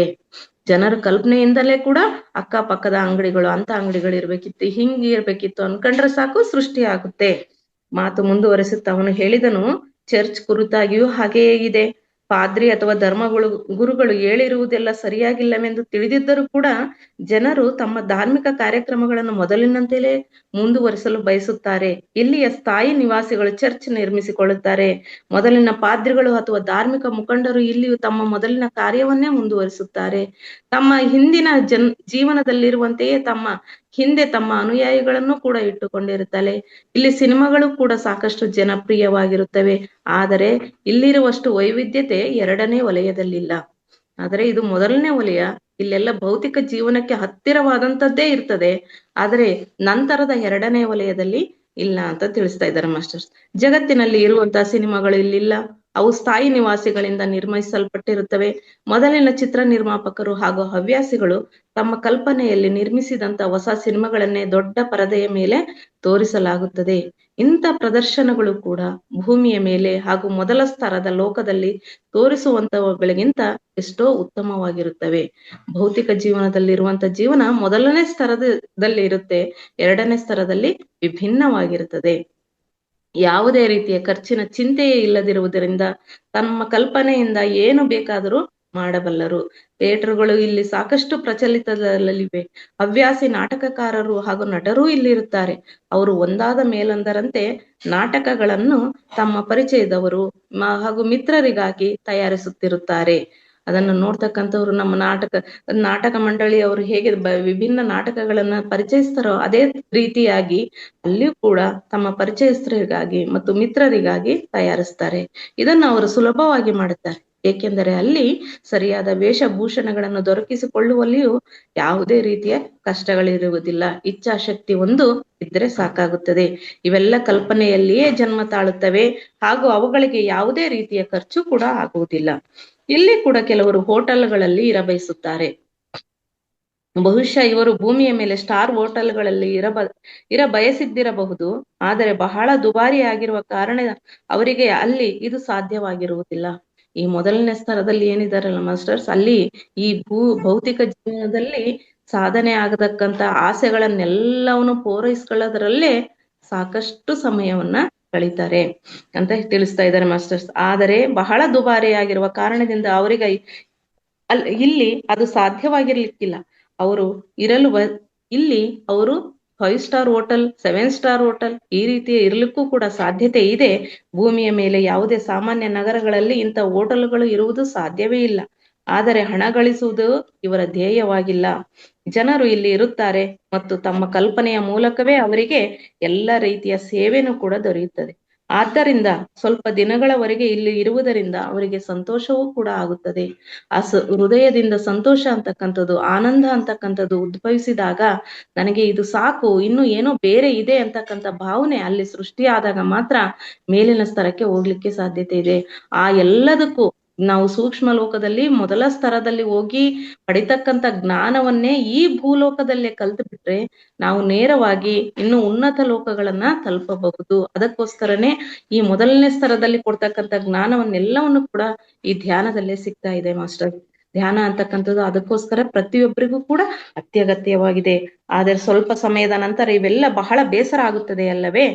ಜನರ ಕಲ್ಪನೆಯಿಂದಲೇ ಕೂಡ ಅಕ್ಕಪಕ್ಕದ ಅಂಗಡಿಗಳು, ಅಂತ ಅಂಗಡಿಗಳು ಇರ್ಬೇಕಿತ್ತು, ಹಿಂಗಿರ್ಬೇಕಿತ್ತು ಅನ್ಕೊಂಡ್ರೆ ಸಾಕು ಸೃಷ್ಟಿ ಆಗುತ್ತೆ. ಮಾತು ಮುಂದುವರೆಸುತ್ತಾ ಅವನು ಹೇಳಿದನು, ಚರ್ಚ್ ಕುರಿತಾಗಿಯೂ ಹಾಗೆಯೇ ಇದೆ. ಪಾದ್ರಿ ಅಥವಾ ಗುರುಗಳು ಹೇಳಿರುವುದೆಲ್ಲ ಸರಿಯಾಗಿಲ್ಲವೆಂದು ತಿಳಿದಿದ್ದರೂ ಕೂಡ ಜನರು ತಮ್ಮ ಧಾರ್ಮಿಕ ಕಾರ್ಯಕ್ರಮಗಳನ್ನು ಮೊದಲಿನಂತೆಯೇ ಮುಂದುವರಿಸಲು ಬಯಸುತ್ತಾರೆ. ಇಲ್ಲಿಯ ಸ್ಥಾಯಿ ನಿವಾಸಿಗಳು ಚರ್ಚ್ ನಿರ್ಮಿಸಿಕೊಳ್ಳುತ್ತಾರೆ. ಮೊದಲಿನ ಪಾದ್ರಿಗಳು ಅಥವಾ ಧಾರ್ಮಿಕ ಮುಖಂಡರು ಇಲ್ಲಿಯೂ ತಮ್ಮ ಮೊದಲಿನ ಕಾರ್ಯವನ್ನೇ ಮುಂದುವರಿಸುತ್ತಾರೆ. ತಮ್ಮ ಹಿಂದಿನ ಜೀವನದಲ್ಲಿರುವಂತೆಯೇ ಹಿಂದೆ ತಮ್ಮ ಅನುಯಾಯಿಗಳನ್ನು ಕೂಡ ಇಟ್ಟುಕೊಂಡಿರುತ್ತವೆ. ಇಲ್ಲಿ ಸಿನಿಮಾಗಳು ಕೂಡ ಸಾಕಷ್ಟು ಜನಪ್ರಿಯವಾಗಿರುತ್ತವೆ. ಆದರೆ ಇಲ್ಲಿರುವಷ್ಟು ವೈವಿಧ್ಯತೆ ಎರಡನೇ ವಲಯದಲ್ಲಿಲ್ಲ. ಆದರೆ ಇದು ಮೊದಲನೇ ವಲಯ. ಇಲ್ಲೆಲ್ಲ ಭೌತಿಕ ಜೀವನಕ್ಕೆ ಹತ್ತಿರವಾದಂಥದ್ದೇ ಇರ್ತದೆ. ಆದರೆ ನಂತರದ ಎರಡನೇ ವಲಯದಲ್ಲಿ ಇಲ್ಲ ಅಂತ ತಿಳಿಸ್ತಾ ಇದ್ದಾರೆ ಮಾಸ್ಟರ್ಸ್. ಜಗತ್ತಿನಲ್ಲಿ ಇರುವಂತಹ ಸಿನಿಮಾಗಳು ಇಲ್ಲಿಲ್ಲ. ಅವು ಸ್ಥಾಯಿ ನಿವಾಸಿಗಳಿಂದ ನಿರ್ಮಿಸಲ್ಪಟ್ಟಿರುತ್ತವೆ. ಮೊದಲಿನ ಚಿತ್ರ ನಿರ್ಮಾಪಕರು ಹಾಗೂ ಹವ್ಯಾಸಿಗಳು ತಮ್ಮ ಕಲ್ಪನೆಯಲ್ಲಿ ನಿರ್ಮಿಸಿದಂತ ಹೊಸ ಸಿನಿಮಾಗಳನ್ನೇ ದೊಡ್ಡ ಪರದೆಯ ಮೇಲೆ ತೋರಿಸಲಾಗುತ್ತದೆ. ಇಂಥ ಪ್ರದರ್ಶನಗಳು ಕೂಡ ಭೂಮಿಯ ಮೇಲೆ ಹಾಗೂ ಮೊದಲ ಸ್ತರದ ಲೋಕದಲ್ಲಿ ತೋರಿಸುವಂತವುಗಳಿಗಿಂತ ಎಷ್ಟೋ ಉತ್ತಮವಾಗಿರುತ್ತವೆ. ಭೌತಿಕ ಜೀವನದಲ್ಲಿರುವಂತ ಜೀವನ ಮೊದಲನೇ ಸ್ತರದಲ್ಲಿ ಇರುತ್ತೆ, ಎರಡನೇ ಸ್ತರದಲ್ಲಿ ವಿಭಿನ್ನವಾಗಿರುತ್ತದೆ. ಯಾವುದೇ ರೀತಿಯ ಖರ್ಚಿನ ಚಿಂತೆಯೇ ಇಲ್ಲದಿರುವುದರಿಂದ ತಮ್ಮ ಕಲ್ಪನೆಯಿಂದ ಏನು ಬೇಕಾದರೂ ಮಾಡಬಲ್ಲರು. ಥಿಯೇಟರ್ಗಳು ಇಲ್ಲಿ ಸಾಕಷ್ಟು ಪ್ರಚಲಿತದಲ್ಲಿವೆ. ಹವ್ಯಾಸಿ ನಾಟಕಕಾರರು ಹಾಗೂ ನಟರೂ ಇಲ್ಲಿರುತ್ತಾರೆ. ಅವರು ಒಂದಾದ ಮೇಲೊಂದರಂತೆ ನಾಟಕಗಳನ್ನು ತಮ್ಮ ಪರಿಚಯದವರು ಹಾಗೂ ಮಿತ್ರರಿಗಾಗಿ ತಯಾರಿಸುತ್ತಿರುತ್ತಾರೆ. ಅದನ್ನು ನೋಡ್ತಕ್ಕಂಥವ್ರು ನಮ್ಮ ನಾಟಕ ಮಂಡಳಿಯವರು ಹೇಗೆ ವಿಭಿನ್ನ ನಾಟಕಗಳನ್ನ ಪರಿಚಯಿಸ್ತಾರೋ ಅದೇ ರೀತಿಯಾಗಿ ಅಲ್ಲಿಯೂ ಕೂಡ ತಮ್ಮ ಪರಿಚಯಸ್ಥರಿಗಾಗಿ ಮತ್ತು ಮಿತ್ರರಿಗಾಗಿ ತಯಾರಿಸ್ತಾರೆ. ಇದನ್ನು ಅವರು ಸುಲಭವಾಗಿ ಮಾಡುತ್ತಾರೆ. ಏಕೆಂದರೆ ಅಲ್ಲಿ ಸರಿಯಾದ ವೇಷಭೂಷಣಗಳನ್ನು ದೊರಕಿಸಿಕೊಳ್ಳುವಲ್ಲಿಯೂ ಯಾವುದೇ ರೀತಿಯ ಕಷ್ಟಗಳಿರುವುದಿಲ್ಲ. ಇಚ್ಛಾಶಕ್ತಿ ಒಂದು ಇದ್ರೆ ಸಾಕಾಗುತ್ತದೆ. ಇವೆಲ್ಲ ಕಲ್ಪನೆಯಲ್ಲಿಯೇ ಜನ್ಮ ತಾಳುತ್ತವೆ ಹಾಗೂ ಅವುಗಳಿಗೆ ಯಾವುದೇ ರೀತಿಯ ಖರ್ಚು ಕೂಡ ಆಗುವುದಿಲ್ಲ. ಇಲ್ಲಿ ಕೂಡ ಕೆಲವರು ಹೋಟೆಲ್ಗಳಲ್ಲಿ ಇರಬಯಸುತ್ತಾರೆ. ಬಹುಶಃ ಇವರು ಭೂಮಿಯ ಮೇಲೆ ಸ್ಟಾರ್ ಹೋಟೆಲ್ಗಳಲ್ಲಿ ಇರಬಯಸಿದ್ದಿರಬಹುದು. ಆದರೆ ಬಹಳ ದುಬಾರಿ ಆಗಿರುವ ಕಾರಣ ಅವರಿಗೆ ಅಲ್ಲಿ ಇದು ಸಾಧ್ಯವಾಗಿರುವುದಿಲ್ಲ. ಈ ಮೊದಲನೇ ಸ್ತರದಲ್ಲಿ ಏನಿದಾರಲ್ಲ ಮಾಸ್ಟರ್ಸ್, ಅಲ್ಲಿ ಈ ಭೌತಿಕ ಜೀವನದಲ್ಲಿ ಸಾಧನೆ ಆಗತಕ್ಕಂತ ಆಸೆಗಳನ್ನೆಲ್ಲವನ್ನು ಪೂರೈಸ್ಕೊಳ್ಳೋದ್ರಲ್ಲೇ ಸಾಕಷ್ಟು ಸಮಯವನ್ನ ಕಳೀತಾರೆ ಅಂತ ತಿಳಿಸ್ತಾ ಇದ್ದಾರೆ ಮಾಸ್ಟರ್ಸ್. ಆದರೆ ಬಹಳ ದುಬಾರಿ ಆಗಿರುವ ಕಾರಣದಿಂದ ಅವರಿಗೆ ಇಲ್ಲಿ ಅದು ಸಾಧ್ಯವಾಗಿರ್ಲಿಕ್ಕಿಲ್ಲ. ಅವರು ಇಲ್ಲಿ ಅವರು 5 ಸ್ಟಾರ್ ಹೋಟೆಲ್, 7 ಸ್ಟಾರ್ ಹೋಟೆಲ್ ಈ ರೀತಿಯ ಇರ್ಲಿಕ್ಕೂ ಕೂಡ ಸಾಧ್ಯತೆ ಇದೆ. ಭೂಮಿಯ ಮೇಲೆ ಯಾವುದೇ ಸಾಮಾನ್ಯ ನಗರಗಳಲ್ಲಿ ಇಂಥ ಹೋಟೆಲ್ಗಳು ಇರುವುದು ಸಾಧ್ಯವೇ ಇಲ್ಲ. ಆದರೆ ಹಣ ಗಳಿಸುವುದು ಇವರ ಧ್ಯೇಯವಾಗಿಲ್ಲ. ಜನರು ಇಲ್ಲಿ ಇರುತ್ತಾರೆ ಮತ್ತು ತಮ್ಮ ಕಲ್ಪನೆಯ ಮೂಲಕವೇ ಅವರಿಗೆ ಎಲ್ಲ ರೀತಿಯ ಸೇವೆನೂ ಕೂಡ ದೊರೆಯುತ್ತದೆ. ಆದ್ದರಿಂದ ಸ್ವಲ್ಪ ದಿನಗಳವರೆಗೆ ಇಲ್ಲಿ ಇರುವುದರಿಂದ ಅವರಿಗೆ ಸಂತೋಷವೂ ಕೂಡ ಆಗುತ್ತದೆ. ಹೃದಯದಿಂದ ಸಂತೋಷ ಅಂತಕ್ಕಂಥದ್ದು, ಆನಂದ ಅಂತಕ್ಕಂಥದ್ದು ಉದ್ಭವಿಸಿದಾಗ ನನಗೆ ಇದು ಸಾಕು, ಇನ್ನು ಏನೋ ಬೇರೆ ಇದೆ ಅಂತಕ್ಕಂಥ ಭಾವನೆ ಅಲ್ಲಿ ಸೃಷ್ಟಿಯಾದಾಗ ಮಾತ್ರ ಮೇಲಿನ ಸ್ತರಕ್ಕೆ ಹೋಗ್ಲಿಕ್ಕೆ ಸಾಧ್ಯತೆ ಇದೆ. ಆ ಎಲ್ಲದಕ್ಕೂ ನಾವು ಸೂಕ್ಷ್ಮ ಲೋಕದಲ್ಲಿ ಮೊದಲ ಸ್ತರದಲ್ಲಿ ಹೋಗಿ ಪಡಿತಕ್ಕಂಥ ಜ್ಞಾನವನ್ನೇ ಈ ಭೂಲೋಕದಲ್ಲೇ ಕಲ್ತು ಬಿಟ್ರೆ ನಾವು ನೇರವಾಗಿ ಇನ್ನು ಉನ್ನತ ಲೋಕಗಳನ್ನ ತಲುಪಬಹುದು. ಅದಕ್ಕೋಸ್ಕರನೇ ಈ ಮೊದಲನೇ ಸ್ತರದಲ್ಲಿ ಕೊಡ್ತಕ್ಕಂಥ ಜ್ಞಾನವನ್ನೆಲ್ಲವನ್ನು ಕೂಡ ಈ ಧ್ಯಾನದಲ್ಲೇ ಸಿಗ್ತಾ ಇದೆ ಮಾಸ್ಟರ್. ಧ್ಯಾನ ಅಂತಕ್ಕಂಥದ್ದು ಅದಕ್ಕೋಸ್ಕರ ಪ್ರತಿಯೊಬ್ಬರಿಗೂ ಕೂಡ ಅತ್ಯಗತ್ಯವಾಗಿದೆ. ಆದರೆ ಸ್ವಲ್ಪ ಸಮಯದ ನಂತರ ಇವೆಲ್ಲ ಬಹಳ ಬೇಸರ ಆಗುತ್ತದೆ ಅಲ್ಲವೇ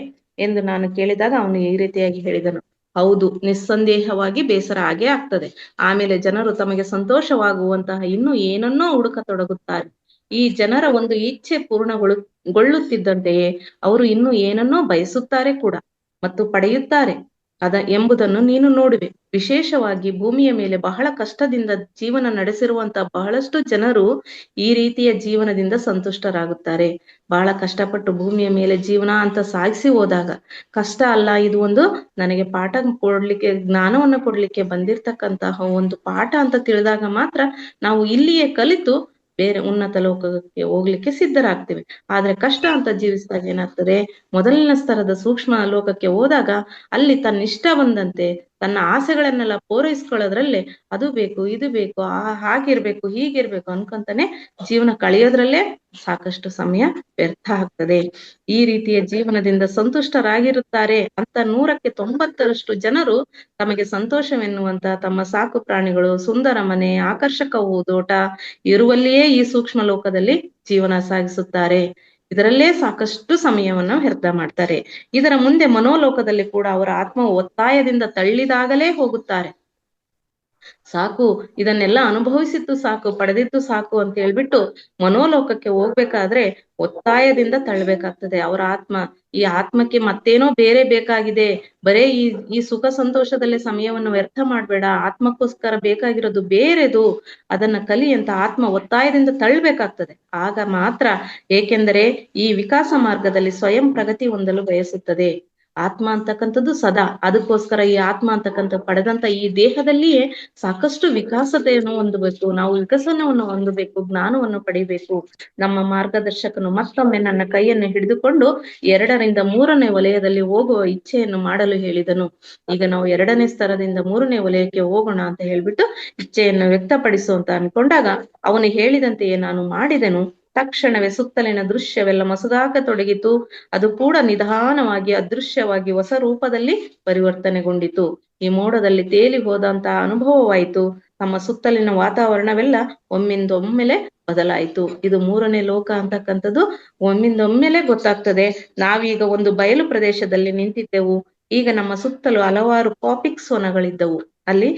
ಎಂದು ನಾನು ಕೇಳಿದಾಗ ಅವನು ಈ ರೀತಿಯಾಗಿ ಹೇಳಿದನು. ಹೌದು, ನಿಸ್ಸಂದೇಹವಾಗಿ ಬೇಸರ ಆಗೇ ಆಗ್ತದೆ. ಆಮೇಲೆ ಜನರು ತಮಗೆ ಸಂತೋಷವಾಗುವಂತಹ ಇನ್ನು ಏನನ್ನೋ ಹುಡುಕತೊಡಗುತ್ತಾರೆ. ಈ ಜನರ ಒಂದು ಇಚ್ಛೆ ಪೂರ್ಣಗೊಳ್ಳುತ್ತಿದ್ದಂತೆಯೇ ಅವರು ಇನ್ನು ಏನನ್ನೋ ಬಯಸುತ್ತಾರೆ ಕೂಡ ಮತ್ತು ಪಡೆಯುತ್ತಾರೆ ಎಂಬುದನ್ನು ನೀನು ನೋಡುವೆ. ವಿಶೇಷವಾಗಿ ಭೂಮಿಯ ಮೇಲೆ ಬಹಳ ಕಷ್ಟದಿಂದ ಜೀವನ ನಡೆಸಿರುವಂತಹ ಬಹಳಷ್ಟು ಜನರು ಈ ರೀತಿಯ ಜೀವನದಿಂದ ಸಂತುಷ್ಟರಾಗುತ್ತಾರೆ. ಬಹಳ ಕಷ್ಟಪಟ್ಟು ಭೂಮಿಯ ಮೇಲೆ ಜೀವನ ಅಂತ ಸಾಗಿಸಿ ಹೋದಾಗ ಕಷ್ಟ ಅಲ್ಲ, ಇದು ಒಂದು ನನಗೆ ಪಾಠ ಕೊಡ್ಲಿಕ್ಕೆ, ಜ್ಞಾನವನ್ನು ಕೊಡ್ಲಿಕ್ಕೆ ಬಂದಿರತಕ್ಕಂತಹ ಒಂದು ಪಾಠ ಅಂತ ತಿಳಿದಾಗ ಮಾತ್ರ ನಾವು ಇಲ್ಲಿಯೇ ಕಲಿತು ಬೇರೆ ಉನ್ನತ ಲೋಕಕ್ಕೆ ಹೋಗ್ಲಿಕ್ಕೆ ಸಿದ್ಧರಾಗ್ತೇವೆ. ಆದ್ರೆ ಕಷ್ಟ ಅಂತ ಜೀವಿಸಿದಾಗ ಏನಾಗ್ತದೆ, ಮೊದಲನೇ ಸ್ತರದ ಸೂಕ್ಷ್ಮ ಲೋಕಕ್ಕೆ ಹೋದಾಗ ಅಲ್ಲಿ ತನ್ನಿಷ್ಟ ಬಂದಂತೆ ತನ್ನ ಆಸೆಗಳನ್ನೆಲ್ಲ ಪೂರೈಸ್ಕೊಳ್ಳೋದ್ರಲ್ಲೇ ಅದು ಬೇಕು ಇದು ಬೇಕು ಹಾಗಿರ್ಬೇಕು ಹೀಗಿರ್ಬೇಕು ಅನ್ಕೊಂತಾನೆ ಜೀವನ ಕಳೆಯೋದ್ರಲ್ಲೇ ಸಾಕಷ್ಟು ಸಮಯ ವ್ಯರ್ಥ ಆಗ್ತದೆ. ಈ ರೀತಿಯ ಜೀವನದಿಂದ ಸಂತುಷ್ಟರಾಗಿರುತ್ತಾರೆ ಅಂತ 100% ಜನರು ತಮಗೆ ಸಂತೋಷವೆನ್ನುವಂತ ತಮ್ಮ ಸಾಕು ಪ್ರಾಣಿಗಳು, ಸುಂದರ ಮನೆ, ಆಕರ್ಷಕ ಹೂದೋಟ ಇರುವಲ್ಲಿಯೇ ಈ ಸೂಕ್ಷ್ಮ ಲೋಕದಲ್ಲಿ ಜೀವನ ಸಾಗಿಸುತ್ತಾರೆ. ಇದರಲ್ಲೇ ಸಾಕಷ್ಟು ಸಮಯವನ್ನು ವ್ಯರ್ಥ ಮಾಡ್ತಾರೆ. ಇದರ ಮುಂದೆ ಮನೋಲೋಕದಲ್ಲಿ ಕೂಡ ಅವರ ಆತ್ಮ ಒತ್ತಾಯದಿಂದ ತಳ್ಳಿದಾಗಲೇ ಹೋಗುತ್ತಾರೆ. ಸಾಕು, ಇದನ್ನೆಲ್ಲ ಅನುಭವಿಸಿದ್ದು ಸಾಕು, ಪಡೆದಿದ್ದು ಸಾಕು ಅಂತ ಹೇಳ್ಬಿಟ್ಟು ಮನೋಲೋಕಕ್ಕೆ ಹೋಗ್ಬೇಕಾದ್ರೆ ಒತ್ತಾಯದಿಂದ ತಳ್ಳಬೇಕಾಗ್ತದೆ ಅವರ ಆತ್ಮ. ಈ ಆತ್ಮಕ್ಕೆ ಮತ್ತೇನೋ ಬೇರೆ ಬೇಕಾಗಿದೆ, ಬರೇ ಈ ಸುಖ ಸಂತೋಷದಲ್ಲೇ ಸಮಯವನ್ನು ವ್ಯರ್ಥ ಮಾಡ್ಬೇಡ, ಆತ್ಮಕ್ಕೋಸ್ಕರ ಬೇಕಾಗಿರೋದು ಬೇರೆದು, ಅದನ್ನ ಕಲಿ ಅಂತ ಆತ್ಮ ಒತ್ತಾಯದಿಂದ ತಳ್ಳಬೇಕಾಗ್ತದೆ. ಆಗ ಮಾತ್ರ, ಏಕೆಂದರೆ ಈ ವಿಕಾಸ ಮಾರ್ಗದಲ್ಲಿ ಸ್ವಯಂ ಪ್ರಗತಿ ಹೊಂದಲು ಬಯಸುತ್ತದೆ ಆತ್ಮ ಅಂತಕ್ಕಂಥದ್ದು ಸದಾ. ಅದಕ್ಕೋಸ್ಕರ ಈ ಆತ್ಮ ಅಂತಕ್ಕಂಥ ಪಡೆದಂತ ಈ ದೇಹದಲ್ಲಿಯೇ ಸಾಕಷ್ಟು ವಿಕಾಸತೆಯನ್ನು ಹೊಂದಬೇಕು, ನಾವು ವಿಕಸನವನ್ನು ಹೊಂದಬೇಕು, ಜ್ಞಾನವನ್ನು ಪಡಿಬೇಕು. ನಮ್ಮ ಮಾರ್ಗದರ್ಶಕನು ಮತ್ತೊಮ್ಮೆ ನನ್ನ ಕೈಯನ್ನು ಹಿಡಿದುಕೊಂಡು 2ರಿಂದ 3ನೇ ವಲಯದಲ್ಲಿ ಹೋಗುವ ಇಚ್ಛೆಯನ್ನು ಮಾಡಲು ಹೇಳಿದನು. ಈಗ ನಾವು 2ನೇ ಸ್ತರದಿಂದ 3ನೇ ವಲಯಕ್ಕೆ ಹೋಗೋಣ ಅಂತ ಹೇಳ್ಬಿಟ್ಟು ಇಚ್ಛೆಯನ್ನು ವ್ಯಕ್ತಪಡಿಸು ಅಂತ ಅನ್ಕೊಂಡಾಗ ಅವನು ಹೇಳಿದಂತೆಯೇ ನಾನು ಮಾಡಿದೆನು. ತಕ್ಷಣವೇ ಸುತ್ತಲಿನ ದೃಶ್ಯವೆಲ್ಲ ಮಸುಗಾಕತೊಡಗಿತು. ಅದು ಕೂಡ ನಿಧಾನವಾಗಿ ಅದೃಶ್ಯವಾಗಿ ಹೊಸ ರೂಪದಲ್ಲಿ ಪರಿವರ್ತನೆಗೊಂಡಿತು. ಈ ಮೋಡದಲ್ಲಿ ತೇಲಿ ಹೋದಂತಹ ಅನುಭವವಾಯಿತು. ನಮ್ಮ ಸುತ್ತಲಿನ ವಾತಾವರಣವೆಲ್ಲ ಒಮ್ಮಿಂದೊಮ್ಮೆಲೆ ಬದಲಾಯಿತು. ಇದು 3ನೇ ಲೋಕ ಅಂತಕ್ಕಂಥದ್ದು ಒಮ್ಮಿಂದೊಮ್ಮೆಲೆ ಗೊತ್ತಾಗ್ತದೆ. ನಾವೀಗ ಒಂದು ಬಯಲು ಪ್ರದೇಶದಲ್ಲಿ ನಿಂತಿದ್ದೆವು. ಈಗ ನಮ್ಮ ಸುತ್ತಲೂ ಹಲವಾರು ಪಾಪಿಕ್ಸ್ ವನಗಳಿದ್ದವು. ಅಲ್ಲಿ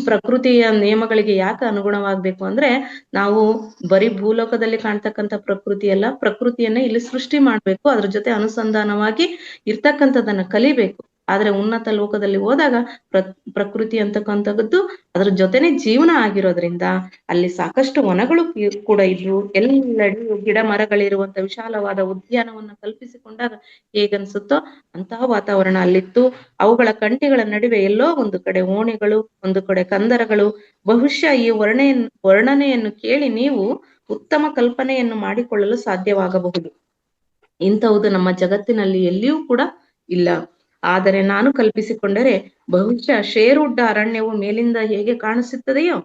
ಪ್ರಕೃತಿಯ ನಿಯಮಗಳಿಗೆ ಯಾಕೆ ಅನುಗುಣವಾಗ್ಬೇಕು ಅಂದ್ರೆ, ನಾವು ಬರೀ ಭೂಲೋಕದಲ್ಲಿ ಕಾಣ್ತಕ್ಕಂಥ ಪ್ರಕೃತಿ ಅಲ್ಲ, ಪ್ರಕೃತಿಯನ್ನ ಇಲ್ಲಿ ಸೃಷ್ಟಿ ಮಾಡ್ಬೇಕು, ಅದ್ರ ಜೊತೆ ಅನುಸಂಧಾನವಾಗಿ ಇರ್ತಕ್ಕಂಥದನ್ನ ಕಲಿಬೇಕು. ಆದ್ರೆ ಉನ್ನತ ಲೋಕದಲ್ಲಿ ಹೋದಾಗ ಪ್ರಕೃತಿ ಅಂತಕ್ಕಂಥದ್ದು ಅದ್ರ ಜೊತೆನೆ ಜೀವನ ಆಗಿರೋದ್ರಿಂದ ಅಲ್ಲಿ ಸಾಕಷ್ಟು ವನಗಳು ಕೂಡ ಇದ್ವು. ಎಲ್ಲೆಡೆ ಗಿಡ ಮರಗಳಿರುವಂತ ವಿಶಾಲವಾದ ಉದ್ಯಾನವನ್ನ ಕಲ್ಪಿಸಿಕೊಂಡಾಗ ಹೇಗನ್ಸುತ್ತೋ ಅಂತಹ ವಾತಾವರಣ ಅಲ್ಲಿತ್ತು. ಅವುಗಳ ಕಂಟಿಗಳ ನಡುವೆ ಎಲ್ಲೋ ಒಂದು ಕಡೆ ಓಣಿಗಳು, ಒಂದು ಕಡೆ ಕಂದರಗಳು. ಬಹುಶಃ ಈ ವರ್ಣನೆಯನ್ನು ಕೇಳಿ ನೀವು ಉತ್ತಮ ಕಲ್ಪನೆಯನ್ನು ಮಾಡಿಕೊಳ್ಳಲು ಸಾಧ್ಯವಾಗಬಹುದು. ಇಂಥವುದು ನಮ್ಮ ಜಗತ್ತಿನಲ್ಲಿ ಎಲ್ಲಿಯೂ ಕೂಡ ಇಲ್ಲ. ಆದರೆ ನಾನು ಕಲ್ಪಿಸಿಕೊಂಡರೆ ಬಹುಶಃ ಶೇರ್ವುಡ್ ಅರಣ್ಯವು ಮೇಲಿಂದ ಹೇಗೆ ಕಾಣಿಸುತ್ತದೆಯೋ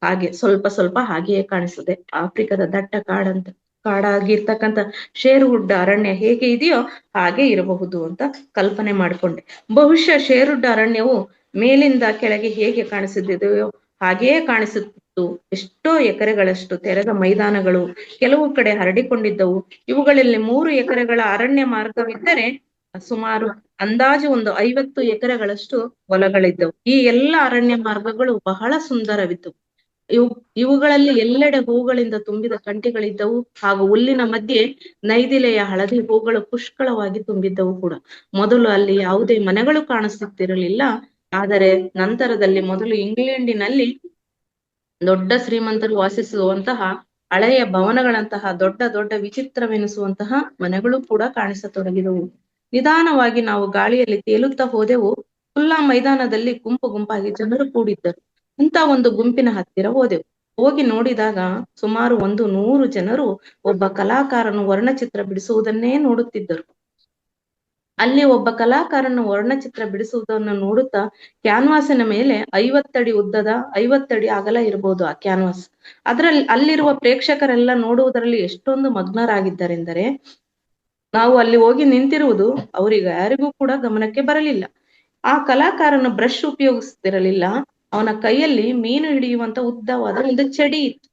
ಹಾಗೆ ಸ್ವಲ್ಪ ಹಾಗೆಯೇ ಕಾಣಿಸುತ್ತೆ. ಆಫ್ರಿಕಾದ ದಟ್ಟ ಕಾಡಾಗಿರ್ತಕ್ಕಂಥ ಶೇರ್ವುಡ್ ಅರಣ್ಯ ಹೇಗೆ ಇದೆಯೋ ಹಾಗೆ ಇರಬಹುದು ಅಂತ ಕಲ್ಪನೆ ಮಾಡಿಕೊಂಡೆ. ಬಹುಶಃ ಶೇರ್ವುಡ್ ಅರಣ್ಯವು ಮೇಲಿಂದ ಕೆಳಗೆ ಹೇಗೆ ಕಾಣಿಸುತ್ತಿದೆಯೋ ಹಾಗೆಯೇ ಕಾಣಿಸುತ್ತಿತ್ತು. ಎಷ್ಟೋ ಎಕರೆಗಳಷ್ಟು ತೆರೆದ ಮೈದಾನಗಳು ಕೆಲವು ಕಡೆ ಹರಡಿಕೊಂಡಿದ್ದವು. ಇವುಗಳಲ್ಲಿ 3 ಎಕರೆಗಳ ಅರಣ್ಯ ಮಾರ್ಗವಿದ್ದರೆ ಸುಮಾರು ಅಂದಾಜು ಒಂದು 50 ಎಕರೆಗಳಷ್ಟು ಹೊಲಗಳಿದ್ದವು. ಈ ಎಲ್ಲ ಅರಣ್ಯ ಮಾರ್ಗಗಳು ಬಹಳ ಸುಂದರವಿದ್ದವು. ಇವುಗಳಲ್ಲಿ ಎಲ್ಲೆಡೆ ಹೂಗಳಿಂದ ತುಂಬಿದ ಕಂಟಿಗಳಿದ್ದವು. ಹಾಗೂ ಹುಲ್ಲಿನ ಮಧ್ಯೆ ನೈದಿಲೆಯ ಹಳದಿ ಹೂಗಳು ಪುಷ್ಕಳವಾಗಿ ತುಂಬಿದ್ದವು ಕೂಡ. ಮೊದಲು ಅಲ್ಲಿ ಯಾವುದೇ ಮನೆಗಳು ಕಾಣಿಸುತ್ತಿರಲಿಲ್ಲ. ಆದರೆ ನಂತರದಲ್ಲಿ ಮೊದಲು ಇಂಗ್ಲೆಂಡಿನಲ್ಲಿ ದೊಡ್ಡ ಶ್ರೀಮಂತರು ವಾಸಿಸುವಂತಹ ಹಳೆಯ ಭವನಗಳಂತಹ ದೊಡ್ಡ ದೊಡ್ಡ ವಿಚಿತ್ರವೆನಿಸುವಂತಹ ಮನೆಗಳು ಕೂಡ ಕಾಣಿಸತೊಡಗಿದವು. ನಿಧಾನವಾಗಿ ನಾವು ಗಾಳಿಯಲ್ಲಿ ತೇಲುತ್ತಾ ಹೋದೆವು. ಖುಲ್ಲಾ ಮೈದಾನದಲ್ಲಿ ಗುಂಪು ಗುಂಪಾಗಿ ಜನರು ಕೂಡಿದ್ದರು. ಇಂಥ ಒಂದು ಗುಂಪಿನ ಹತ್ತಿರ ಹೋದೆವು. ಹೋಗಿ ನೋಡಿದಾಗ ಸುಮಾರು 100 ಜನರು ಒಬ್ಬ ಕಲಾಕಾರನು ವರ್ಣಚಿತ್ರ ಬಿಡಿಸುವುದನ್ನೇ ನೋಡುತ್ತಿದ್ದರು. ಅಲ್ಲಿ ಒಬ್ಬ ಕಲಾಕಾರನು ವರ್ಣಚಿತ್ರ ಬಿಡಿಸುವುದನ್ನು ನೋಡುತ್ತಾ ಕ್ಯಾನ್ವಾಸಿನ ಮೇಲೆ 50 ಅಡಿ ಉದ್ದದ 50 ಅಡಿ ಅಗಲ ಇರಬಹುದು ಆ ಕ್ಯಾನ್ವಾಸ್. ಅದರಲ್ಲಿ ಅಲ್ಲಿರುವ ಪ್ರೇಕ್ಷಕರೆಲ್ಲ ನೋಡುವುದರಲ್ಲಿ ಎಷ್ಟೊಂದು ಮಗ್ನರಾಗಿದ್ದರೆಂದರೆ ನಾವು ಅಲ್ಲಿ ಹೋಗಿ ನಿಂತಿರುವುದು ಅವರಿಗೆ ಯಾರಿಗೂ ಕೂಡ ಗಮನಕ್ಕೆ ಬರಲಿಲ್ಲ. ಆ ಕಲಾಕಾರನು ಬ್ರಷ್ ಉಪಯೋಗಿಸ್ತಿರಲಿಲ್ಲ. ಅವನ ಕೈಯಲ್ಲಿ ಮೀನು ಹಿಡಿಯುವಂತ ಉದ್ದವಾದ ಒಂದು ಚಡಿ ಇತ್ತು.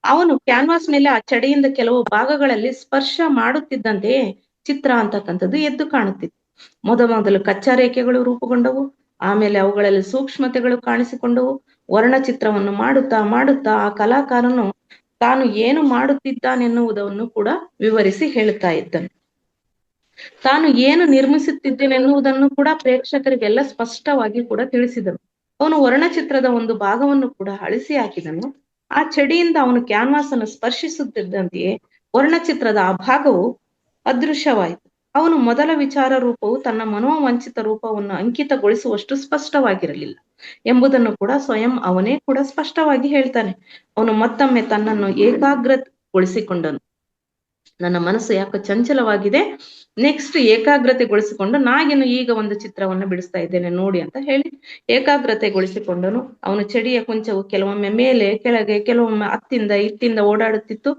ಅವನು ಕ್ಯಾನ್ವಾಸ್ ಮೇಲೆ ಆ ಚಡಿಯಿಂದ ಕೆಲವು ಭಾಗಗಳಲ್ಲಿ ಸ್ಪರ್ಶ ಮಾಡುತ್ತಿದ್ದಂತೆಯೇ ಚಿತ್ರ ಅಂತಕ್ಕಂಥದ್ದು ಎದ್ದು ಕಾಣುತ್ತಿತ್ತು. ಮೊದಲು ಕಚ್ಚಾ ರೇಖೆಗಳು ರೂಪುಗೊಂಡವು. ಆಮೇಲೆ ಅವುಗಳಲ್ಲಿ ಸೂಕ್ಷ್ಮತೆಗಳು ಕಾಣಿಸಿಕೊಂಡವು. ವರ್ಣಚಿತ್ರವನ್ನು ಮಾಡುತ್ತಾ ಮಾಡುತ್ತಾ ಆ ಕಲಾಕಾರನು ತಾನು ಏನು ಮಾಡುತ್ತಿದ್ದಾನೆನ್ನುವುದನ್ನು ಕೂಡ ವಿವರಿಸಿ ಹೇಳುತ್ತಾ ಇದ್ದನು. ತಾನು ಏನು ನಿರ್ಮಿಸುತ್ತಿದ್ದೇನೆನ್ನುವುದನ್ನು ಕೂಡ ಪ್ರೇಕ್ಷಕರಿಗೆಲ್ಲ ಸ್ಪಷ್ಟವಾಗಿ ಕೂಡ ತಿಳಿಸಿದನು. ಅವನು ವರ್ಣಚಿತ್ರದ ಒಂದು ಭಾಗವನ್ನು ಕೂಡ ಅಳಿಸಿ ಹಾಕಿದನು. ಆ ಚಡಿಯಿಂದ ಅವನು ಕ್ಯಾನ್ವಾಸ್ ಅನ್ನು ಸ್ಪರ್ಶಿಸುತ್ತಿದ್ದಂತೆಯೇ ವರ್ಣಚಿತ್ರದ ಆ ಭಾಗವು ಅದೃಶ್ಯವಾಯಿತು. ಅವನು ಮೊದಲ ವಿಚಾರ ರೂಪವು ತನ್ನ ಮನೋವಂಚಿತ ರೂಪವನ್ನು ಅಂಕಿತಗೊಳಿಸುವಷ್ಟು ಸ್ಪಷ್ಟವಾಗಿರಲಿಲ್ಲ ಎಂಬುದನ್ನು ಕೂಡ ಸ್ವಯಂ ಅವನೇ ಕೂಡ ಸ್ಪಷ್ಟವಾಗಿ ಹೇಳ್ತಾನೆ. ಅವನು ಮತ್ತೊಮ್ಮೆ ತನ್ನನ್ನು ಏಕಾಗ್ರಗೊಳಿಸಿಕೊಂಡನು. ನನ್ನ ಮನಸ್ಸು ಯಾಕೋ ಚಂಚಲವಾಗಿದೆ, ನೆಕ್ಸ್ಟ್ ಏಕಾಗ್ರತೆಗೊಳಿಸಿಕೊಂಡು ನಾಗೇನು ಈಗ ಒಂದು ಚಿತ್ರವನ್ನು ಬಿಡಿಸ್ತಾ ಇದ್ದೇನೆ ನೋಡಿ ಅಂತ ಹೇಳಿ ಏಕಾಗ್ರತೆಗೊಳಿಸಿಕೊಂಡನು. ಅವನು ಚಡಿಯ ಕುಂಚವು ಕೆಲವೊಮ್ಮೆ ಮೇಲೆ ಕೆಳಗೆ ಕೆಲವೊಮ್ಮೆ ಅತ್ತಿಂದ ಇತ್ತಿಂದ ಓಡಾಡುತ್ತಿತ್ತು.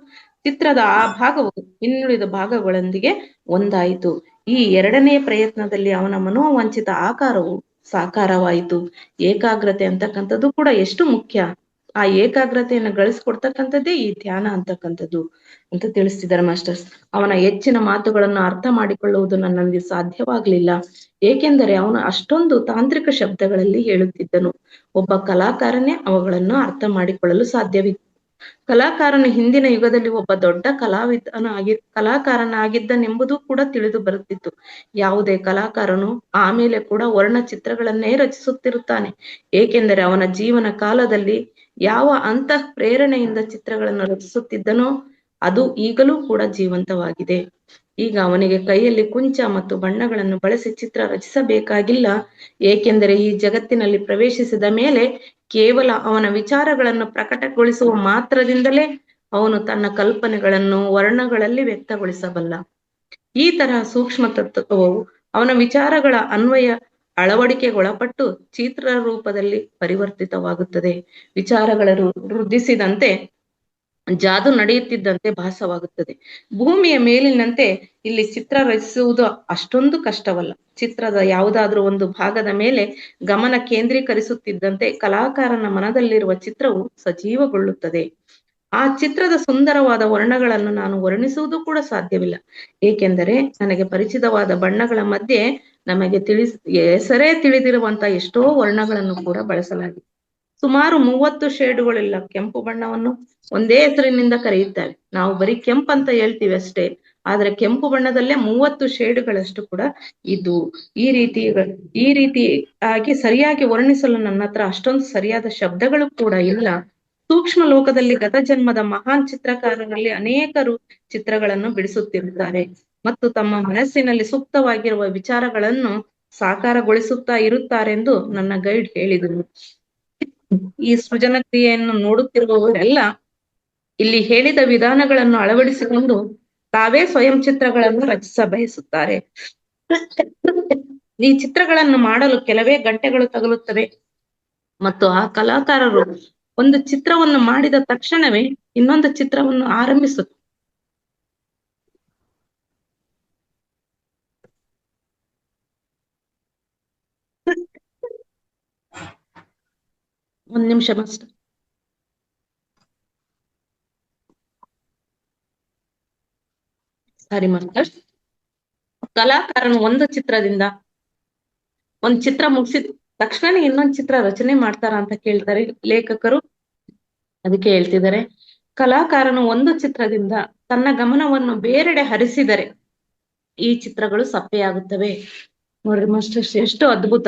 ಚಿತ್ರದ ಆ ಭಾಗವು ಇನ್ನುಳಿದ ಭಾಗಗಳೊಂದಿಗೆ ಒಂದಾಯಿತು. ಈ ಎರಡನೇ ಪ್ರಯತ್ನದಲ್ಲಿ ಅವನ ಮನೋವಂಚಿತ ಆಕಾರವು ಸಾಕಾರವಾಯಿತು. ಏಕಾಗ್ರತೆ ಅಂತಕ್ಕಂಥದ್ದು ಕೂಡ ಎಷ್ಟು ಮುಖ್ಯ. ಆ ಏಕಾಗ್ರತೆಯನ್ನು ಗಳಿಸ್ಕೊಡ್ತಕ್ಕಂಥದ್ದೇ ಈ ಧ್ಯಾನ ಅಂತಕ್ಕಂಥದ್ದು ಅಂತ ತಿಳಿಸ್ತಿದ್ದಾರೆ ಮಾಸ್ಟರ್ಸ್. ಅವನ ಹೆಚ್ಚಿನ ಮಾತುಗಳನ್ನು ಅರ್ಥ ಮಾಡಿಕೊಳ್ಳುವುದು ನನ್ನಲ್ಲಿ ಸಾಧ್ಯವಾಗ್ಲಿಲ್ಲ. ಏಕೆಂದರೆ ಅವನು ಅಷ್ಟೊಂದು ತಾಂತ್ರಿಕ ಶಬ್ದಗಳಲ್ಲಿ ಹೇಳುತ್ತಿದ್ದನು. ಒಬ್ಬ ಕಲಾಕಾರನೇ ಅವುಗಳನ್ನು ಅರ್ಥ ಮಾಡಿಕೊಳ್ಳಲು ಸಾಧ್ಯವಿತ್ತು. ಕಲಾಕಾರನು ಹಿಂದಿನ ಯುಗದಲ್ಲಿ ಒಬ್ಬ ದೊಡ್ಡ ಕಲಾಕಾರನಾಗಿದ್ದನೆಂಬುದು ಕೂಡ ತಿಳಿದು ಬರುತ್ತಿತ್ತು. ಯಾವುದೇ ಕಲಾಕಾರನು ಆಮೇಲೆ ಕೂಡ ವರ್ಣಚಿತ್ರಗಳನ್ನೇ ರಚಿಸುತ್ತಿರುತ್ತಾನೆ. ಏಕೆಂದರೆ ಅವನ ಜೀವನ ಕಾಲದಲ್ಲಿ ಯಾವ ಅಂತಃ ಪ್ರೇರಣೆಯಿಂದ ಚಿತ್ರಗಳನ್ನು ರಚಿಸುತ್ತಿದ್ದನೋ ಅದು ಈಗಲೂ ಕೂಡ ಜೀವಂತವಾಗಿದೆ. ಈಗ ಅವನಿಗೆ ಕೈಯಲ್ಲಿ ಕುಂಚ ಮತ್ತು ಬಣ್ಣಗಳನ್ನು ಬಳಸಿ ಚಿತ್ರ ರಚಿಸಬೇಕಾಗಿಲ್ಲ. ಏಕೆಂದರೆ ಈ ಜಗತ್ತಿನಲ್ಲಿ ಪ್ರವೇಶಿಸಿದ ಮೇಲೆ ಕೇವಲ ಅವನ ವಿಚಾರಗಳನ್ನು ಪ್ರಕಟಗೊಳಿಸುವ ಮಾತ್ರದಿಂದಲೇ ಅವನು ತನ್ನ ಕಲ್ಪನೆಗಳನ್ನು ವರ್ಣಗಳಲ್ಲಿ ವ್ಯಕ್ತಗೊಳಿಸಬಲ್ಲ. ಈ ತರಹ ಸೂಕ್ಷ್ಮ ತತ್ವವು ಅವನ ವಿಚಾರಗಳ ಅನ್ವಯ ಅಳವಡಿಕೆಗೊಳಪಟ್ಟು ಚಿತ್ರ ರೂಪದಲ್ಲಿ ಪರಿವರ್ತಿತವಾಗುತ್ತದೆ. ವಿಚಾರಗಳ ವೃದ್ಧಿಸಿದಂತೆ ಜಾದು ನಡೆಯುತ್ತಿದ್ದಂತೆ ಭಾಸವಾಗುತ್ತದೆ. ಭೂಮಿಯ ಮೇಲಿನಂತೆ ಇಲ್ಲಿ ಚಿತ್ರ ರಚಿಸುವುದು ಅಷ್ಟೊಂದು ಕಷ್ಟವಲ್ಲ. ಚಿತ್ರದ ಯಾವುದಾದ್ರೂ ಒಂದು ಭಾಗದ ಮೇಲೆ ಗಮನ ಕೇಂದ್ರೀಕರಿಸುತ್ತಿದ್ದಂತೆ ಕಲಾಕಾರನ ಮನದಲ್ಲಿರುವ ಚಿತ್ರವು ಸಜೀವಗೊಳ್ಳುತ್ತದೆ. ಆ ಚಿತ್ರದ ಸುಂದರವಾದ ವರ್ಣಗಳನ್ನು ನಾನು ವರ್ಣಿಸುವುದು ಕೂಡ ಸಾಧ್ಯವಿಲ್ಲ. ಏಕೆಂದರೆ ನನಗೆ ಪರಿಚಿತವಾದ ಬಣ್ಣಗಳ ಮಧ್ಯೆ ನಮಗೆ ಹೆಸರೇ ತಿಳಿದಿರುವಂತಹ ಎಷ್ಟೋ ವರ್ಣಗಳನ್ನು ಕೂಡ ಬಳಸಲಾಗಿದೆ. ಸುಮಾರು 30 ಶೇಡುಗಳಿಲ್ಲ ಕೆಂಪು ಬಣ್ಣವನ್ನು ಒಂದೇ ಹೆಸರಿನಿಂದ ಕರೆಯುತ್ತಾರೆ. ನಾವು ಬರೀ ಕೆಂಪು ಅಂತ ಹೇಳ್ತೀವಿ ಅಷ್ಟೇ. ಆದ್ರೆ ಕೆಂಪು ಬಣ್ಣದಲ್ಲೇ 30 ಶೇಡುಗಳಷ್ಟು ಕೂಡ ಇದು ಈ ರೀತಿ ಆಗಿ ಸರಿಯಾಗಿ ವರ್ಣಿಸಲು ನನ್ನ ಹತ್ರ ಅಷ್ಟೊಂದು ಸರಿಯಾದ ಶಬ್ದಗಳು ಕೂಡ ಇಲ್ಲ. ಸೂಕ್ಷ್ಮ ಲೋಕದಲ್ಲಿ ಗತ ಜನ್ಮದ ಮಹಾನ್ ಚಿತ್ರಕಾರರಲ್ಲಿ ಅನೇಕರು ಚಿತ್ರಗಳನ್ನು ಬಿಡಿಸುತ್ತಿರುತ್ತಾರೆ ಮತ್ತು ತಮ್ಮ ಮನಸ್ಸಿನಲ್ಲಿ ಸೂಕ್ತವಾಗಿರುವ ವಿಚಾರಗಳನ್ನು ಸಾಕಾರಗೊಳಿಸುತ್ತಾ ಇರುತ್ತಾರೆಂದು ನನ್ನ ಗೈಡ್ ಹೇಳಿದರು. ಈ ಸೃಜನ ಕ್ರಿಯೆಯನ್ನು ನೋಡುತ್ತಿರುವವರೆಲ್ಲ ಇಲ್ಲಿ ಹೇಳಿದ ವಿಧಾನಗಳನ್ನು ಅಳವಡಿಸಿಕೊಂಡು ತಾವೇ ಸ್ವಯಂ ಚಿತ್ರಗಳನ್ನು ರಚಿಸ ಬಯಸುತ್ತಾರೆ. ಈ ಚಿತ್ರಗಳನ್ನು ಮಾಡಲು ಕೆಲವೇ ಗಂಟೆಗಳು ತಗುಲುತ್ತವೆ ಮತ್ತು ಆ ಕಲಾಕಾರರು ಒಂದು ಚಿತ್ರವನ್ನು ಮಾಡಿದ ತಕ್ಷಣವೇ ಇನ್ನೊಂದು ಚಿತ್ರವನ್ನು ಆರಂಭಿಸುತ್ತಾರೆ. ಒಂದ್ ನಿಮಿಷ ಮಾಸ್ಟರ್. ಸಾರಿ ಮಾಸ್ಟರ್. ಕಲಾಕಾರನು ಒಂದು ಚಿತ್ರ ಮುಗಿಸಿದ ತಕ್ಷಣ ಇನ್ನೊಂದು ಚಿತ್ರ ರಚನೆ ಮಾಡ್ತಾರ ಅಂತ ಕೇಳ್ತಾರೆ ಲೇಖಕರು. ಅದಕ್ಕೆ ಹೇಳ್ತಿದ್ದಾರೆ, ಕಲಾಕಾರನು ಒಂದು ಚಿತ್ರದಿಂದ ತನ್ನ ಗಮನವನ್ನು ಬೇರೆಡೆ ಹರಿಸಿದರೆ ಈ ಚಿತ್ರಗಳು ಸಪ್ಪೆಯಾಗುತ್ತವೆ. ನೋಡ್ರಿ ಮಾಸ್ಟರ್ ಎಷ್ಟು ಅದ್ಭುತ.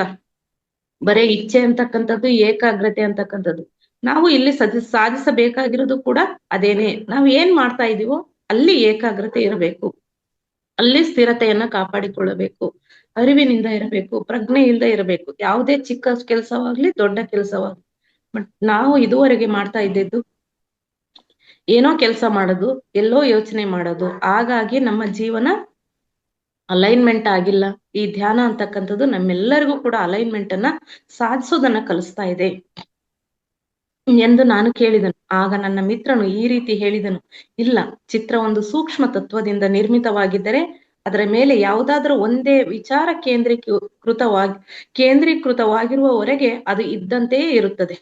ಬರೇ ಇಚ್ಛೆ ಅಂತಕ್ಕಂಥದ್ದು, ಏಕಾಗ್ರತೆ ಅಂತಕ್ಕಂಥದ್ದು. ನಾವು ಇಲ್ಲಿ ಸಾಧಿಸಬೇಕಾಗಿರೋದು ಕೂಡ ಅದೇನೆ. ನಾವ್ ಏನ್ ಮಾಡ್ತಾ ಇದೀವೋ ಅಲ್ಲಿ ಏಕಾಗ್ರತೆ ಇರಬೇಕು, ಅಲ್ಲಿ ಸ್ಥಿರತೆಯನ್ನ ಕಾಪಾಡಿಕೊಳ್ಳಬೇಕು, ಅರಿವಿನಿಂದ ಇರಬೇಕು, ಪ್ರಜ್ಞೆಯಿಂದ ಇರಬೇಕು. ಯಾವುದೇ ಚಿಕ್ಕ ಕೆಲಸವಾಗ್ಲಿ ದೊಡ್ಡ ಕೆಲಸವಾಗ್ಲಿ. ಬಟ್ ನಾವು ಇದುವರೆಗೆ ಮಾಡ್ತಾ ಇದ್ದಿದ್ದು ಏನೋ ಕೆಲಸ ಮಾಡೋದು, ಎಲ್ಲೋ ಯೋಚನೆ ಮಾಡೋದು. ಹಾಗಾಗಿ ನಮ್ಮ ಜೀವನ ಅಲೈನ್ಮೆಂಟ್ ಆಗಿಲ್ಲ. ಈ ಧ್ಯಾನ ಅಂತಕ್ಕಂಥದ್ದು ನಮ್ಮೆಲ್ಲರಿಗೂ ಕೂಡ ಅಲೈನ್ಮೆಂಟ್ ಅನ್ನ ಸಾಧಿಸೋದನ್ನ ಕಲಿಸ್ತಾ ಇದೆ ಎಂದು ನಾನು ಕೇಳಿದನು. ಆಗ ನನ್ನ ಮಿತ್ರನು ಈ ರೀತಿ ಹೇಳಿದನು, ಇಲ್ಲ, ಚಿತ್ರ ಒಂದು ಸೂಕ್ಷ್ಮ ತತ್ವದಿಂದ ನಿರ್ಮಿತವಾಗಿದ್ದರೆ ಅದರ ಮೇಲೆ ಯಾವುದಾದ್ರೂ ಒಂದೇ ವಿಚಾರ ಕೇಂದ್ರೀಕೃತವಾಗಿರುವವರೆಗೆ ಅದು ಇದ್ದಂತೆಯೇ ಇರುತ್ತದೆ.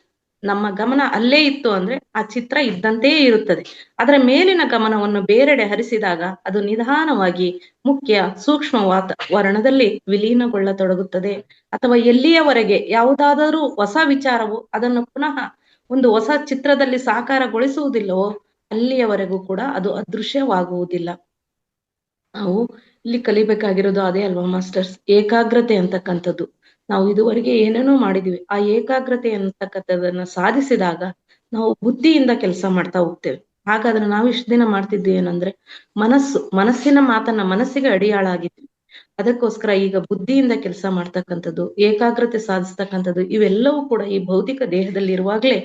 ನಮ್ಮ ಗಮನ ಅಲ್ಲೇ ಇತ್ತು ಅಂದ್ರೆ ಆ ಚಿತ್ರ ಇದ್ದಂತೆಯೇ ಇರುತ್ತದೆ. ಅದರ ಮೇಲಿನ ಗಮನವನ್ನು ಬೇರೆಡೆ ಹರಿಸಿದಾಗ ಅದು ನಿಧಾನವಾಗಿ ಮುಖ್ಯ ಸೂಕ್ಷ್ಮ ವಾತಾವರಣದಲ್ಲಿ ವಿಲೀನಗೊಳ್ಳತೊಡಗುತ್ತದೆ. ಅಥವಾ ಎಲ್ಲಿಯವರೆಗೆ ಯಾವುದಾದರೂ ಹೊಸ ವಿಚಾರವು ಅದನ್ನು ಪುನಃ ಒಂದು ಹೊಸ ಚಿತ್ರದಲ್ಲಿ ಸಾಕಾರಗೊಳಿಸುವುದಿಲ್ಲವೋ ಅಲ್ಲಿಯವರೆಗೂ ಕೂಡ ಅದು ಅದೃಶ್ಯವಾಗುವುದಿಲ್ಲ. ನಾವು ಇಲ್ಲಿ ಕಲಿಬೇಕಾಗಿರೋದು ಅದೇ ಅಲ್ವಾ ಮಾಸ್ಟರ್ಸ್, ಏಕಾಗ್ರತೆ ಅಂತಕ್ಕಂಥದ್ದು. ನಾವು ಇದುವರೆಗೆ ಏನೇನೋ ಮಾಡಿದೀವಿ, ಆ ಏಕಾಗ್ರತೆ ಅಂತಕ್ಕಂಥದನ್ನ ಸಾಧಿಸಿದಾಗ ನಾವು ಬುದ್ಧಿಯಿಂದ ಕೆಲಸ ಮಾಡ್ತಾ ಹೋಗ್ತೇವೆ. ಹಾಗಾದ್ರೆ ನಾವು ಇಷ್ಟು ದಿನ ಮಾಡ್ತಿದ್ವಿ ಏನಂದ್ರೆ ಮನಸ್ಸಿನ ಮಾತನ್ನ ಮನಸ್ಸಿಗೆ ಅಡಿಯಾಳಾಗಿದ್ವಿ. ಅದಕ್ಕೋಸ್ಕರ ಈಗ ಬುದ್ಧಿಯಿಂದ ಕೆಲಸ ಮಾಡ್ತಕ್ಕಂಥದ್ದು, ಏಕಾಗ್ರತೆ ಸಾಧಿಸ್ತಕ್ಕಂಥದ್ದು, ಇವೆಲ್ಲವೂ ಕೂಡ ಈ ಭೌತಿಕ ದೇಹದಲ್ಲಿರುವಾಗ್ಲೇ,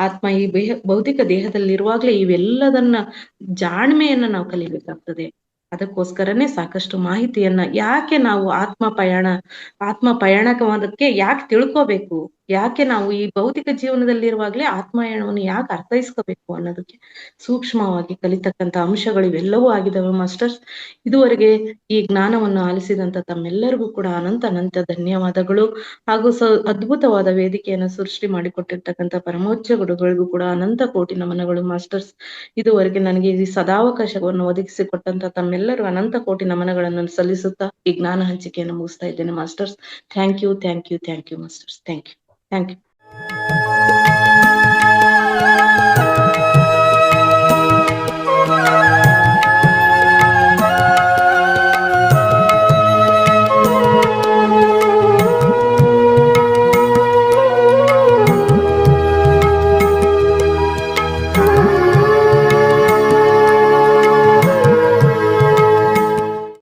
ಆತ್ಮ ಈ ಭೌತಿಕ ದೇಹದಲ್ಲಿರುವಾಗ್ಲೇ ಇವೆಲ್ಲದನ್ನ ಜಾಣ್ಮೆಯನ್ನ ನಾವು ಕಲಿಬೇಕಾಗ್ತದೆ. ಅದಕ್ಕೋಸ್ಕರನೇ ಸಾಕಷ್ಟು ಮಾಹಿತಿಯನ್ನ ಯಾಕೆ ನಾವು ಆತ್ಮ ಪಯಣಕ್ಕೆ ಯಾಕೆ ತಿಳ್ಕೋಬೇಕು, ಯಾಕೆ ನಾವು ಈ ಭೌತಿಕ ಜೀವನದಲ್ಲಿರುವಾಗ್ಲೇ ಆತ್ಮಯಾನವನ್ನು ಯಾಕೆ ಅರ್ಥೈಸ್ಕೋಬೇಕು ಅನ್ನೋದಕ್ಕೆ ಸೂಕ್ಷ್ಮವಾಗಿ ಕಲಿತಕ್ಕಂಥ ಅಂಶಗಳು ಇವೆಲ್ಲವೂ ಆಗಿದಾವೆ ಮಾಸ್ಟರ್ಸ್. ಇದುವರೆಗೆ ಈ ಜ್ಞಾನವನ್ನು ಆಲಿಸಿದಂತ ತಮ್ಮೆಲ್ಲರಿಗೂ ಕೂಡ ಅನಂತ ಧನ್ಯವಾದಗಳು. ಹಾಗೂ ಅದ್ಭುತವಾದ ವೇದಿಕೆಯನ್ನು ಸೃಷ್ಟಿ ಮಾಡಿಕೊಟ್ಟಿರ್ತಕ್ಕಂಥ ಪರಮೋಚ್ಚ ಗುರುಗಳಿಗೂ ಕೂಡ ಅನಂತ ಕೋಟಿ ನಮನಗಳು ಮಾಸ್ಟರ್ಸ್. ಇದುವರೆಗೆ ನನಗೆ ಈ ಸದಾವಕಾಶವನ್ನು ಒದಗಿಸಿಕೊಟ್ಟಂತ ತಮ್ಮೆಲ್ಲರೂ ಅನಂತ ಕೋಟಿ ನಮನಗಳನ್ನು ಸಲ್ಲಿಸುತ್ತಾ ಈ ಜ್ಞಾನ ಹಂಚಿಕೆಯನ್ನು ಮುಗಿಸ್ತಾ ಇದ್ದೇನೆ masters. Thank you masters. Thank you.